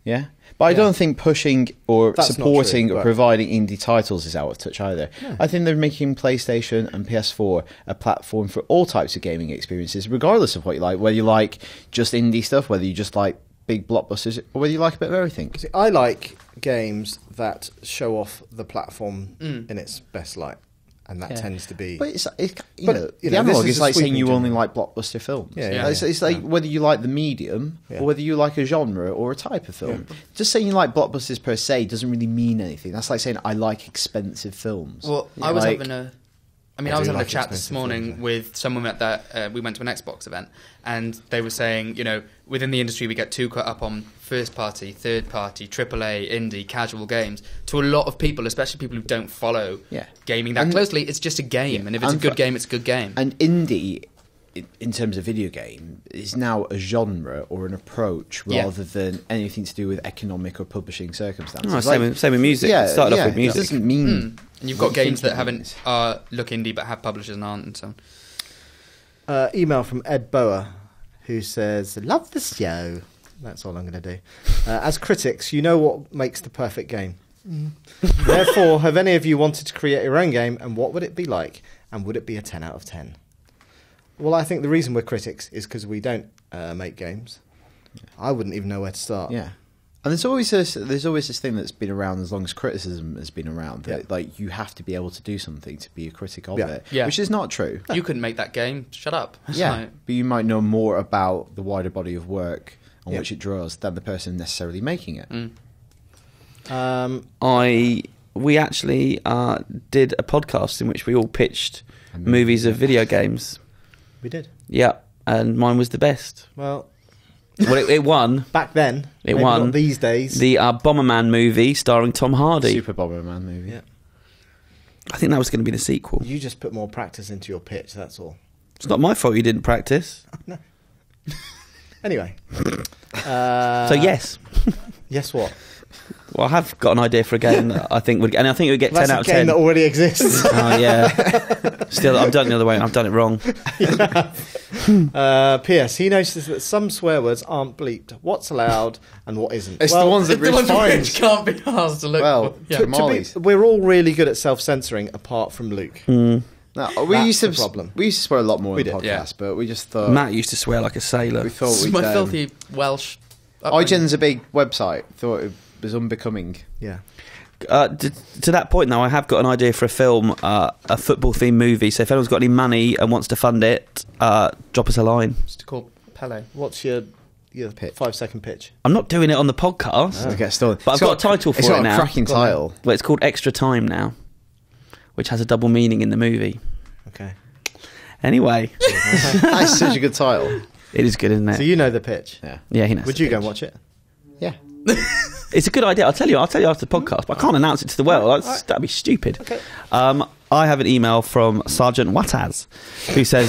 Yeah? But I don't think pushing or That's not supporting true, or but- providing indie titles is out of touch either. I think they're making PlayStation and PS4 a platform for all types of gaming experiences, regardless of what you like, whether you like just indie stuff, whether you just like big blockbusters, or whether you like a bit of everything. See, I like games that show off the platform in its best light, and that tends to be. But it's you But, know, you the know, this analog is is a like saying sweeping you only general. like blockbuster films. Yeah, It's like whether you like the medium Yeah. or whether you like a genre or a type of film. Just saying you like blockbusters per se doesn't really mean anything. That's like saying I like expensive films. Well, You I know, was like- having a... I I was do having like a chat this expensive morning films, yeah. with someone at that we went to an Xbox event, and they were saying, within the industry we get too caught up on first party, third party, AAA, indie, casual games. To a lot of people, especially people who don't follow gaming that And- closely, it's just a game, and if it's a and good for- game, it's a good game. And indie, in terms of video game, is now a genre or an approach rather than anything to do with economic or publishing circumstances. Oh, same with music. It started off with music. It doesn't mean... And you've got what games you that think it haven't look indie but have publishers and aren't, and so on. Email from Ed Bower, who says, "Love the show." That's all I'm going to do. As critics, you know what makes the perfect game. Therefore, have any of you wanted to create your own game, and what would it be like? And would it be a 10 out of 10? Well, I think the reason we're critics is because we don't make games. I wouldn't even know where to start. Yeah. And there's always this thing that's been around as long as criticism has been around. That, like, you have to be able to do something to be a critic of it, Yeah. which is not true. You couldn't make that game. Shut up. It's Yeah, like- but you might know more about the wider body of work on which it draws than the person necessarily making it. We actually did a podcast in which we all pitched movies of video games. We did. Yeah, and mine was the best. Well, Well, it won. Back then. It maybe won. Not these days. The Bomberman movie starring Tom Hardy. Super Bomberman movie. Yeah. I think that was going to be the sequel. You just put more practice into your pitch, that's all. It's not my fault you didn't practice. Anyway. So yes. Yes, what? Well, I have got an idea for a game that I think would, and I think it would get That's 10 out a of game 10. that already exists. Oh yeah. Still, I've done it the other way, and I've done it wrong. P.S. He notices that some swear words aren't bleeped. What's allowed and what isn't? It's the ones that The ones refine. which can't be asked to look Well, for. Yeah. Karmali's. we're all really good at self-censoring, apart from Luke. No, we That's used to the problem. We used to swear a lot more We in the did, podcast, yeah. but we just thought Matt used to swear like a sailor. we thought This is we'd, my filthy Welsh. upbringing. iGen's a big website. Thought it was unbecoming. Yeah. To that point, though, I have got an idea for a film, a football-themed movie. So if anyone's got any money and wants to fund it, drop us a line. It's called Pele. What's your Pitch. 5-second pitch? I'm not doing it on the podcast, It gets stolen. but I've got a title for It's it got a now. cracking title. Well, it's called Extra Time now, which has a double meaning in the movie. Okay. Anyway, That's such a good title. it is good, isn't it? So you know the pitch. Yeah. Yeah, he knows. Would the you go and pitch. watch it? Yeah. It's a good idea. I'll tell you after the podcast, but I can't announce it to the world. That'd be stupid. Okay. I have an email from Sergeant Wataz, who says,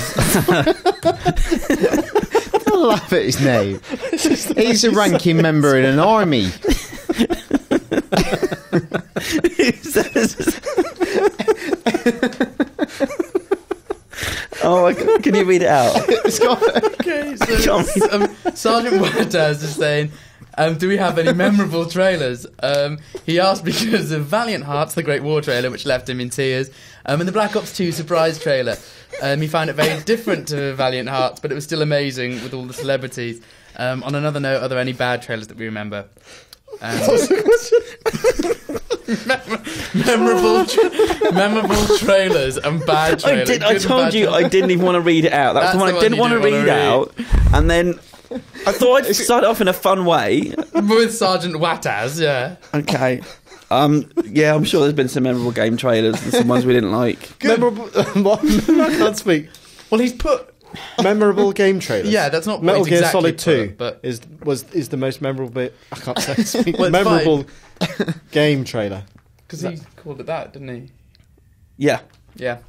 Don't laugh at his name. He's a ranking member in an army. he says oh my God, can you read it out? Okay, so Sergeant Waters is saying, do we have any memorable trailers? He asked because of Valiant Hearts, the Great War trailer, which left him in tears, and the Black Ops 2 surprise trailer. He found it very different to Valiant Hearts, but it was still amazing with all the celebrities. On another note, are there any bad trailers that we remember? Memorable trailers and bad trailers. I told you I didn't even want to read it out. That's the one I didn't want to read out. And then I thought I'd start off in a fun way. With Sergeant Wataz, yeah. Okay. Yeah, I'm sure there's been some memorable game trailers and some ones we didn't like. Memorable. What? I can't speak. Well, he's put. Memorable game trailers. Yeah, that's not what Metal he's Gear exactly Solid 2 put, but is the most memorable bit. I can't say. Speak. Well, it's Memorable game trailer. because he called it that, didn't he? Yeah. Yeah.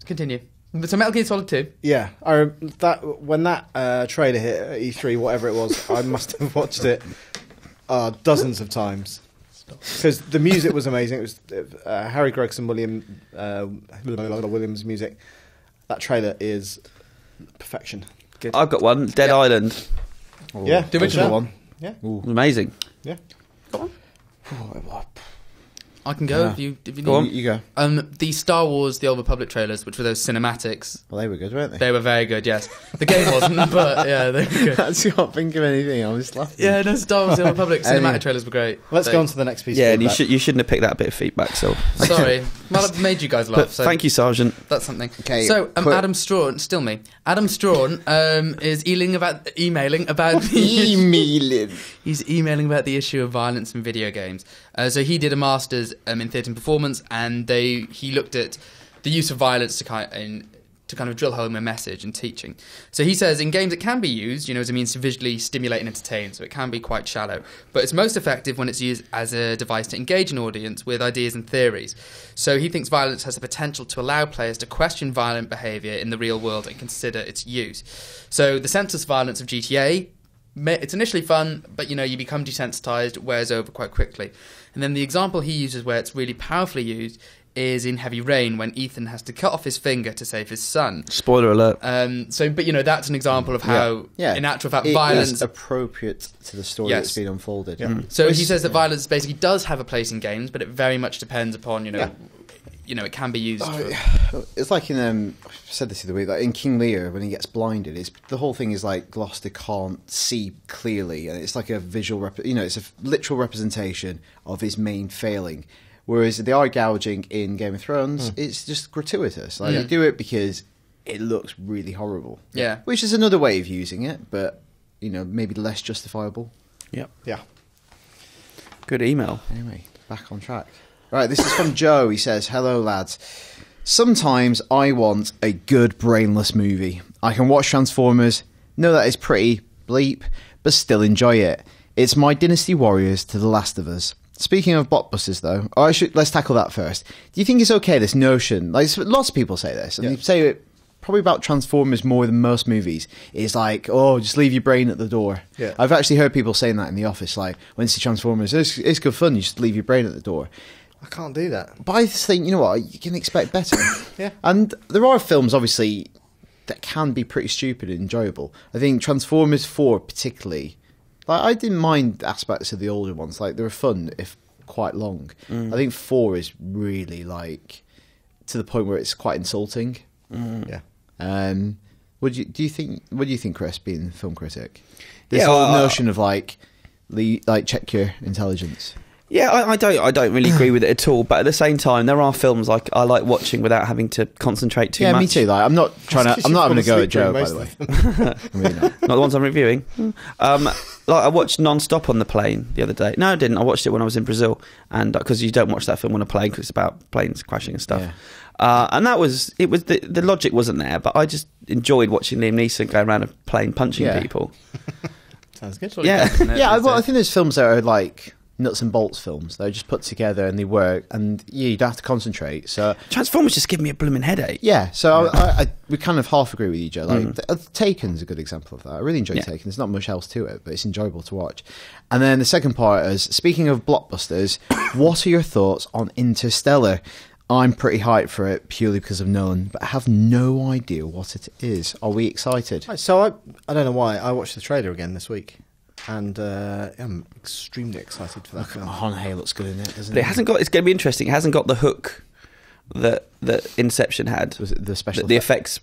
Continue. So Metal Gear Solid 2. Yeah, when that trailer hit at E3, whatever it was, I must have watched it dozens of times because the music was amazing. It was Harry Gregson Williams music. That trailer is perfection. Good. I've got one. Dead Island. Yeah, The original one. Yeah, Amazing. yeah. I can go Yeah. if you need. Go on. You go. The Star Wars, the Old Republic trailers, which were those cinematics, Well, they were good, weren't they? they were very good. Yes, the game wasn't, but yeah, they were good. I can't think of anything. I was laughing. Yeah, no, Star Wars, the Old Republic cinematic Anyway. trailers were great. Let's So- go on to the next piece. Yeah, of and you feedback. shouldn't have picked that bit of feedback. So Sorry, well, I've made you guys laugh. But So thank you, Sergeant. That's something. Okay, So quick. Adam Strawn, still me. Adam Strawn is emailing about the Emailing. He's emailing about the issue of violence in video games. So he did a master's in theatre and performance, and he looked at the use of violence to kind of drill home a message in teaching. So he says in games it can be used, as a means to visually stimulate and entertain, so it can be quite shallow. But it's most effective when it's used as a device to engage an audience with ideas and theories. So he thinks violence has the potential to allow players to question violent behaviour in the real world and consider its use. So the senseless violence of GTA, it's initially fun, but you become desensitized, it wears over quite quickly. And then the example he uses where it's really powerfully used is in Heavy Rain, when Ethan has to cut off his finger to save his son. Spoiler alert. That's an example of how, in actual fact, it violence. is appropriate to the story Yes. that's been unfolded. Yeah. So he says that violence basically does have a place in games, but it very much depends upon, it can be used. It's like in I've said this the other week, like in King Lear when he gets blinded, the whole thing is like Gloucester can't see clearly, and it's like a visual it's a literal representation of his main failing. Whereas the eye gouging in Game of Thrones, it's just gratuitous. Like they do it because it looks really horrible. Yeah. Which is another way of using it, but maybe less justifiable. Yep. Yeah. Good email. Anyway, back on track. Right, this is from Joe. He says, "Hello, lads. Sometimes I want a good brainless movie. I can watch Transformers, know that it's pretty bleep, but still enjoy it. It's my Dynasty Warriors to The Last of Us. Speaking of blockbusters, though, let's tackle that first. Do you think it's okay, this notion, like lots of people say this, and they say it probably about Transformers more than most movies, is like, oh, just leave your brain at the door. Yeah. I've actually heard people saying that in the office, like, when you see Transformers, it's good fun, you just leave your brain at the door. I can't do that. But I just think, you know what, you can expect better. Yeah. And there are films, obviously, that can be pretty stupid and enjoyable. I think Transformers 4 particularly, like, I didn't mind aspects of the older ones. Like, they were fun, if quite long. I think 4 is really, like, to the point where it's quite insulting. Yeah. What do you think, Chris, being a film critic? This whole notion of, like, check your intelligence. Yeah, I don't really agree with it at all. But at the same time, there are films like I like watching without having to concentrate too much. Yeah, me too. Like, I'm not having a go at Joe, by the way. I'm really not. Not the ones I'm reviewing. Like I watched NonStop on the plane the other day. No, I didn't. I watched it when I was in Brazil, and because you don't watch that film on a plane because it's about planes crashing and stuff. Yeah. And that was the logic wasn't there, but I just enjoyed watching Liam Neeson go around a plane punching people. Sounds good. Yeah, Well, I think there's films that are like nuts and bolts films. They're just put together and they work, and you don't have to concentrate. So Transformers just give me a blooming headache. yeah, so we kind of half agree with you, Joe. Like Taken's a good example of that. I really enjoy Taken. There's not much else to it, but it's enjoyable to watch. And then the second part is, speaking of blockbusters, what are your thoughts on Interstellar? I'm pretty hyped for it purely because of Nolan, but I have no idea what it is. Are we excited? So I don't know why. I watched the trailer again this week, and I'm extremely excited for that film. Hay looks good in it, doesn't But it hasn't got. It's going to be interesting. It hasn't got the hook that Inception had. Was it the special the effects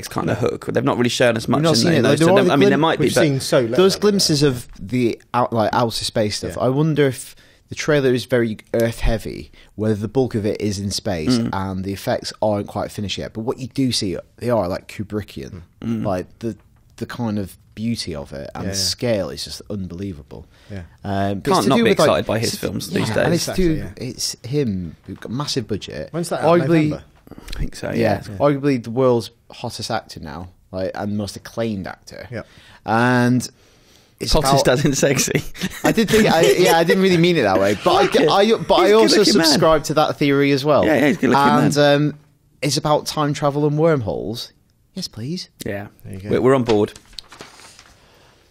kind of hook? They've not really shown us much. We've not seen it. Most of them. I mean, there might be. We've seen so little those of it, glimpses of the outer space stuff. Yeah. I wonder if the trailer is very Earth heavy, whether the bulk of it is in space and the effects aren't quite finished yet. But what you do see, they are like Kubrickian, like the kind of beauty of it and the scale is just unbelievable. Yeah. Can't not be excited by his films these days. And it's him. We've got massive budget. When's that out? November? I think so. Yeah, arguably the world's hottest actor now, like, and most acclaimed actor. Yeah. And it's Hottest as in sexy. I did think, I didn't really mean it that way, but I also subscribe to that theory as well. Yeah, he's a good-looking man. And it's about time travel and wormholes. Yes, please. Yeah, There you go. we're on board.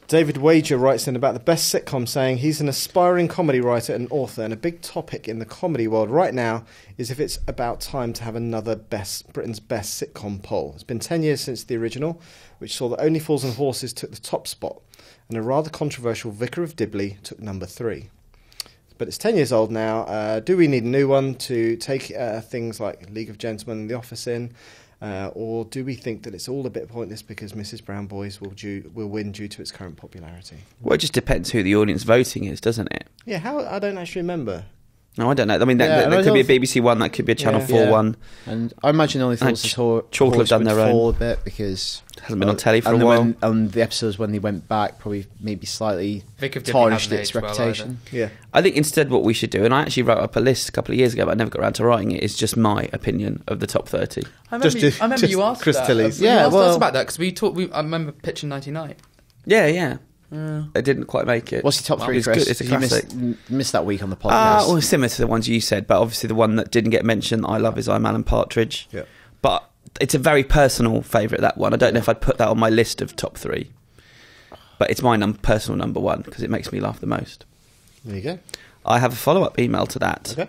David Wager writes in about the best sitcom, saying he's an aspiring comedy writer and author, and a big topic in the comedy world right now is if it's about time to have another Britain's best sitcom poll. It's been 10 years since the original, which saw that Only Fools and Horses took the top spot, and a rather controversial Vicar of Dibley took number 3. But it's 10 years old now. Do we need a new one to take things like League of Gentlemen and The Office in? Or do we think that it's all a bit pointless because Mrs. Brown Boys will win due to its current popularity? Well, it just depends who the audience voting is, doesn't it? Yeah, how I don't actually remember. No, I don't know. I mean, that could be a BBC one, that could be a Channel 4 one. And I imagine Only Fools and Chalk have done their own. fall a bit because it hasn't been on telly for a while. And the episodes when they went back probably maybe slightly Vic of Dibley tarnished hasn't its aged well reputation. Yeah. I think instead what we should do, and I actually wrote up a list a couple of years ago, but I never got around to writing it, is just my opinion of the top 30. I remember, Just I remember you asked Chris that. Tilly's. You asked well- us about that because I remember pitching 99. Yeah. It didn't quite make it. What's your top Well, three, it's Chris? good. It's a You classic. missed that week on the podcast. Well, similar to the ones you said, but obviously the one that didn't get mentioned, I love, is I'm Alan Partridge. Yeah. But it's a very personal favourite, that one. I don't know if I'd put that on my list of top 3. But it's my personal number 1 because it makes me laugh the most. There you go. I have a follow-up email to that. Okay.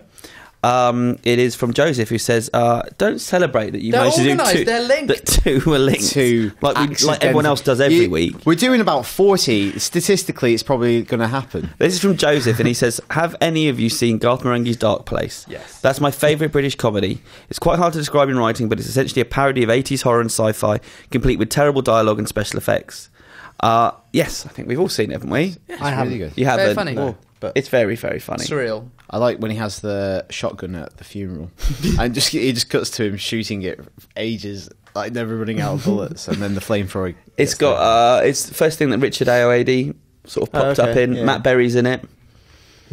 It is from Joseph, who says, don't celebrate that you They're managed to do organised, 2. they're linked. That 2 were linked. Like everyone else does every week. We're doing about 40. Statistically, it's probably going to happen. This is from Joseph, and he says, have any of you seen Garth Marenghi's Dark Place? Yes. That's my favourite British comedy. It's quite hard to describe in writing, but it's essentially a parody of 80s horror and sci-fi, complete with terrible dialogue and special effects. Yes, I think we've all seen it, haven't we? I haven't. Really good. You haven't? Very funny. No, but It's very, very funny. Surreal. I like when he has the shotgun at the funeral, and he just cuts to him shooting it for ages, like never running out of bullets, and then the flamethrower. It's got, it's the first thing that Richard Ayoade sort of popped up in. yeah. Matt Berry's in it.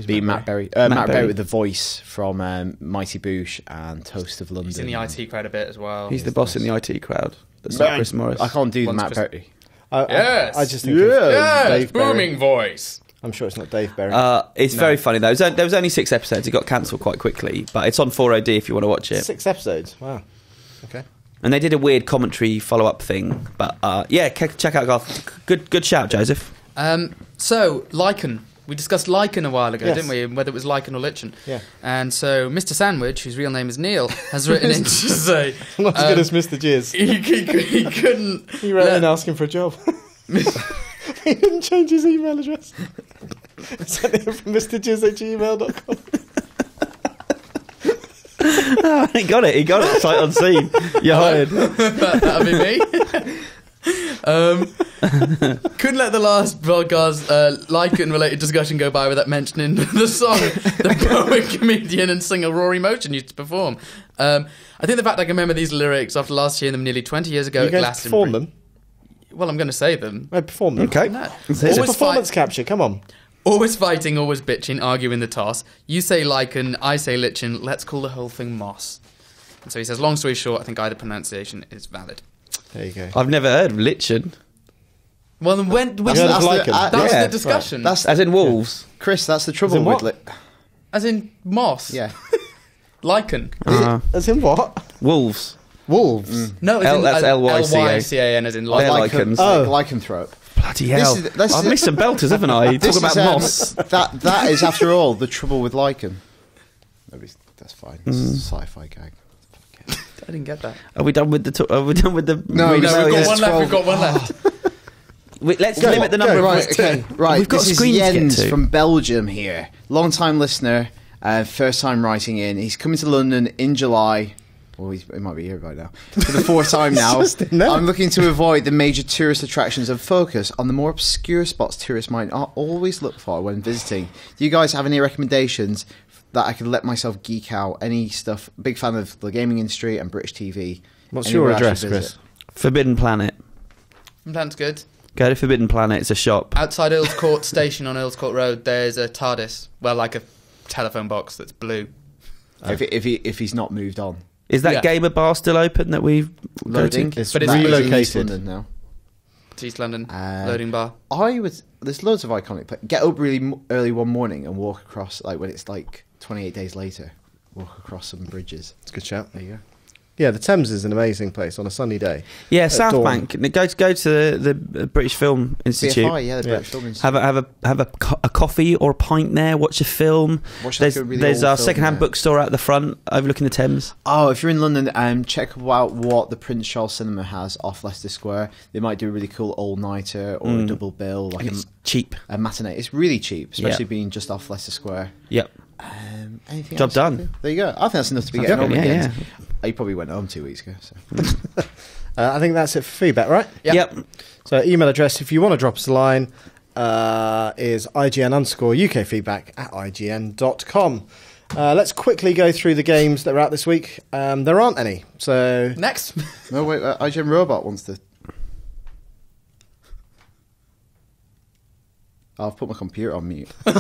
Being Matt Berry. Matt Matt Berry. Berry with the voice from Mighty Boosh and Toast of London. He's in the IT crowd a bit as well. He's the boss in the IT crowd. That's not Chris Morris. I can't do Once Matt Chris- Berry. Yes. I just think Yes, Dave Berry. booming voice. I'm sure it's not Dave Berry. It's very funny though. There was only 6 episodes. It got cancelled quite quickly, but it's on 4OD if you want to watch it. 6 episodes. Wow. Okay. And they did a weird commentary follow-up thing. But check out Garth. Good shout, Joseph. So, Lichen. We discussed Lichen a while ago, Yes. didn't we? Whether it was Lichen or Lichen. Yeah. And so, Mr. Sandwich, whose real name is Neil, has written in to say... Not as good as Mr. Jizz. He couldn't... He wrote in asking for a job. He didn't change his email address. Sent it from mrjizz@gmail.com. Oh, he got it sight unseen. You're hired. That'll be me. Couldn't let the last podcast Lichen-related discussion go by without mentioning the song the poet, comedian and singer Rory Motion used to perform. I think the fact I can remember these lyrics after last hearing them nearly 20 years ago You at going to Glastonbury. perform them? Well, I'm going to say them. Perform them. Okay. No. It's Always performance fight- capture. Come on. Always fighting, always bitching, arguing the toss. You say Lichen, I say Lichen. Let's call the whole thing Moss. And so he says, long story short, I think either pronunciation is valid. There you go. I've never heard of Lichen. Well, then when You heard of Lichen? that was Yeah, the discussion. That's As in wolves. Chris. That's the trouble in with what? As in Moss. Yeah. Lichen. As in what? Wolves. Wolves. No, as L- in that's Lyca. Lycan, as in They're Lichen. lichens. Lycanthrope. Bloody hell. this I've is- missed some belters, haven't I? Talk about moss. That is, after all, the trouble with lichen. That's fine. It's a sci-fi gag. I didn't get that. Are we done with the... Are we done with the... No, No, no, we've got yes, one left. 12. We've got one left. Let's limit the number of... Right, okay, right. We've got This is screens to get Jens to. from Belgium here. Long-time listener, first time writing in. He's coming to London in July. Well, he might be here by now. For the 4th time now. just in there. I'm looking to avoid the major tourist attractions and focus on the more obscure spots tourists might not always look for when visiting. Do you guys have any recommendations that I could let myself geek out? Any stuff? Big fan of the gaming industry and British TV. What's Anywhere your I should address, visit? Chris? Forbidden Planet. Sounds good. Go to Forbidden Planet. It's a shop. Outside Earls Court Station on Earls Court Road, there's a TARDIS. Well, like a telephone box that's blue. If he's not moved on. Is that Yeah. gamer bar still open that we've... Loading. It's But it's relocated. East London now. It's East London. Uh, Loading bar. There's loads of iconic places. Get up really early one morning and walk across, like when it's like 28 days later, walk across some bridges. It's a good shout. There you go. Yeah, the Thames is an amazing place on a sunny day. Yeah, At South dawn. Bank. Go to the British Film Institute. BFI, yeah, the Yeah. British Film Institute. Have a coffee or a pint there. Watch a film. Watch like There's a really there's old a film second-hand there. bookstore out the front overlooking the Thames. Oh, if you're in London, check out what the Prince Charles Cinema has off Leicester Square. They might do a really cool all-nighter or a double bill, like And it's cheap. a matinee. It's really cheap, especially Yeah. being just off Leicester Square. Yep. Anything Job else? done. There you go. I think that's enough to be Sounds getting on good, with. yeah, You probably went home 2 weeks ago. So. I think that's it for feedback, right? Yep. So email address, if you want to drop us a line, is ign_ukfeedback@ign.com. Let's quickly go through the games that are out this week. There aren't any. So Next. No, wait. IGN Robot wants to. I've put my computer on mute. no,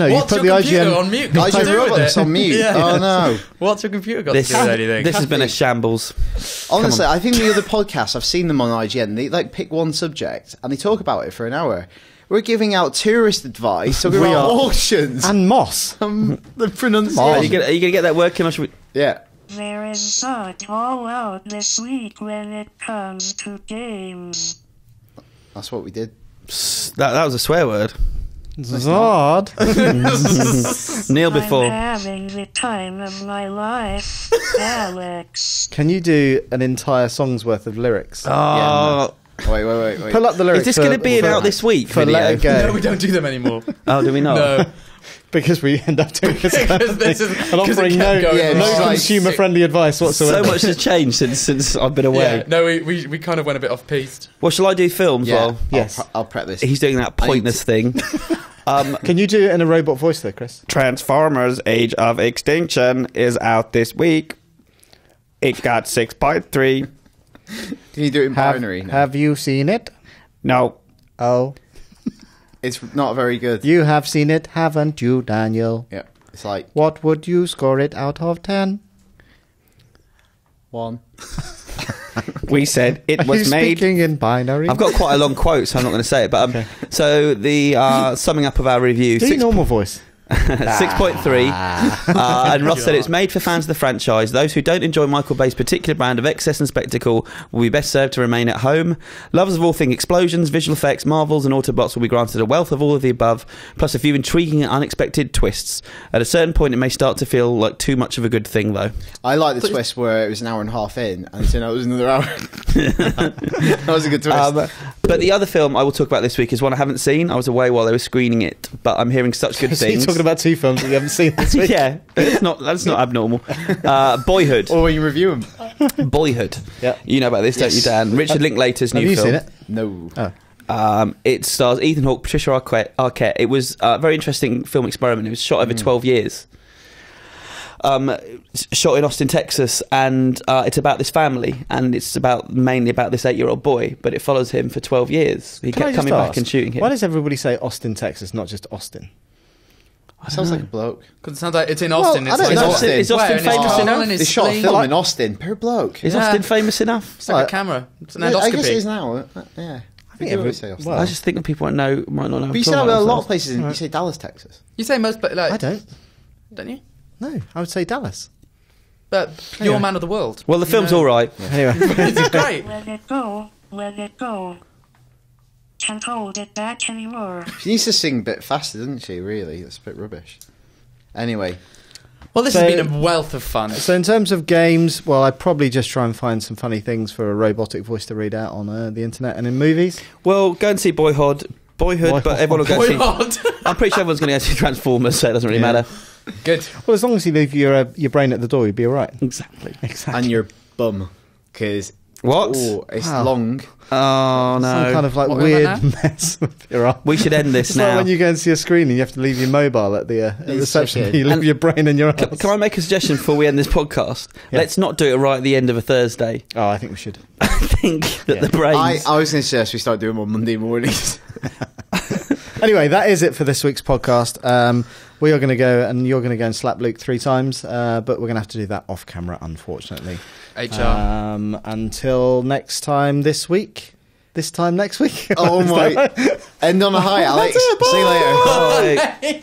you What's put your the computer IGN on mute? got to IGN do with Robot's it? on mute. Yeah. Oh no. What's your computer got This to do with anything? this has been a shambles. Honestly, I think the other podcasts, I've seen them on IGN, they like pick one subject and they talk about it for an hour. We're giving out tourist advice, talking We about are. auctions. and Moss. The pronunciation. Are you going to get that working? Or should we... Yeah. There is sort all out this week when it comes to games. That's what we did. That was a swear word. Zod. Neil before. I'm having the time of my life, Alex. Can you do an entire song's worth of lyrics? Oh, Wait. Pull up the lyrics. is this going to be an out this week for video? Let It Go? No, we don't do them anymore. Oh, do we not? No. Because we end up doing this Because this is- and because it offering kept no, going Yeah, for no like consumer-friendly advice whatsoever. So much has changed since I've been away. Yeah, no, we kind of went a bit off piste. Well, shall I do films? Yeah. Well, Yes. I'll prep this. he's doing that pointless thing. Can you do it in a robot voice though, Chris? Transformers Age of Extinction is out this week. It got 6.3. Can you do it in binary? now? Have you seen it? No. Oh, It's not very good. you have seen it, haven't you, Daniel? Yeah. It's like What would you score it out of 10? 1. We said it Are was you made. speaking in binary? I've got quite a long quote, so I'm not going to say it. But Okay. so the summing up of our review. Do your normal voice. 6.3 and Ross said it's made for fans of the franchise. Those who don't enjoy Michael Bay's particular brand of excess and spectacle will be best served to remain at home. Lovers of all things explosions, visual effects, marvels and Autobots will be granted a wealth of all of the above, plus a few intriguing and unexpected twists. At a certain point it may start to feel like too much of a good thing though. I like the twist where it was an hour and a half in and it was another hour. That was a good twist. But the other film I will talk about this week is one I haven't seen. I was away while they were screening it, but I'm hearing such good So you're things. talking about 2 films that you haven't seen this week. Yeah, that's not abnormal. Boyhood. Or when you review them. Boyhood. Yeah. You know about this, don't you, Dan? Richard Linklater's new Have you film. seen it? No. Oh. It stars Ethan Hawke, Patricia Arquette. It was a very interesting film experiment. It was shot over 12 years. Shot in Austin, Texas, and it's about this family, and it's mainly about this 8-year-old boy, but it follows him for 12 years. He Can I kept just coming back ask, and shooting him. Why does everybody say Austin, Texas, not just Austin? Sounds like a bloke. Because it sounds like it's in Austin. Well, it's I don't like know. Austin, is Austin Where? And it's famous Carl enough? and his They shot a spleen. film in Austin per bloke. Is Yeah. Austin famous enough? It's like a camera. It's an I guess it endoscopy. is now. Yeah. I think every- everybody say Austin. well- I just think that people might not know. But you say that with a lot of places. You say Dallas, Texas. You say most, but like, I don't. you? No, I would say Dallas. But you're Anyway. a man of the world. Well, the film's You know. all right. Anyway. It's great. Let it go, let it go. Can't hold it back anymore. She needs to sing a bit faster, doesn't she, really? That's a bit rubbish. Anyway. Well, this So- has been a wealth of fun. So in terms of games, well, I'd probably just try and find some funny things for a robotic voice to read out on the internet and in movies. Well, go and see Boyhood, but everyone will go Boy, see... hard. I'm pretty sure everyone's going to go see Transformers, so it doesn't really Yeah. matter. Good. Well, as long as you leave your brain at the door, you'd be all right. Exactly. Exactly. And your bum. Because What? it's Wow. long. Oh, no. Some kind of like What, weird about that? mess with your arm. We should end this It's now. like when you go and see a screen and you have to leave your mobile at the reception. okay. You leave And- your brain in your arms. Can I make a suggestion before we end this podcast? Yeah. Let's not do it right at the end of a Thursday. Oh, I think we should. I think that the brains... I was going to suggest we start doing them on Monday mornings. Anyway, that is it for this week's podcast. We are going to go and you're going to go and slap Luke 3 times, but we're going to have to do that off camera, unfortunately. HR. Until next time this week. This time next week. Oh Is my. that right? End on a high, Alex. That's it, See you later. Bye.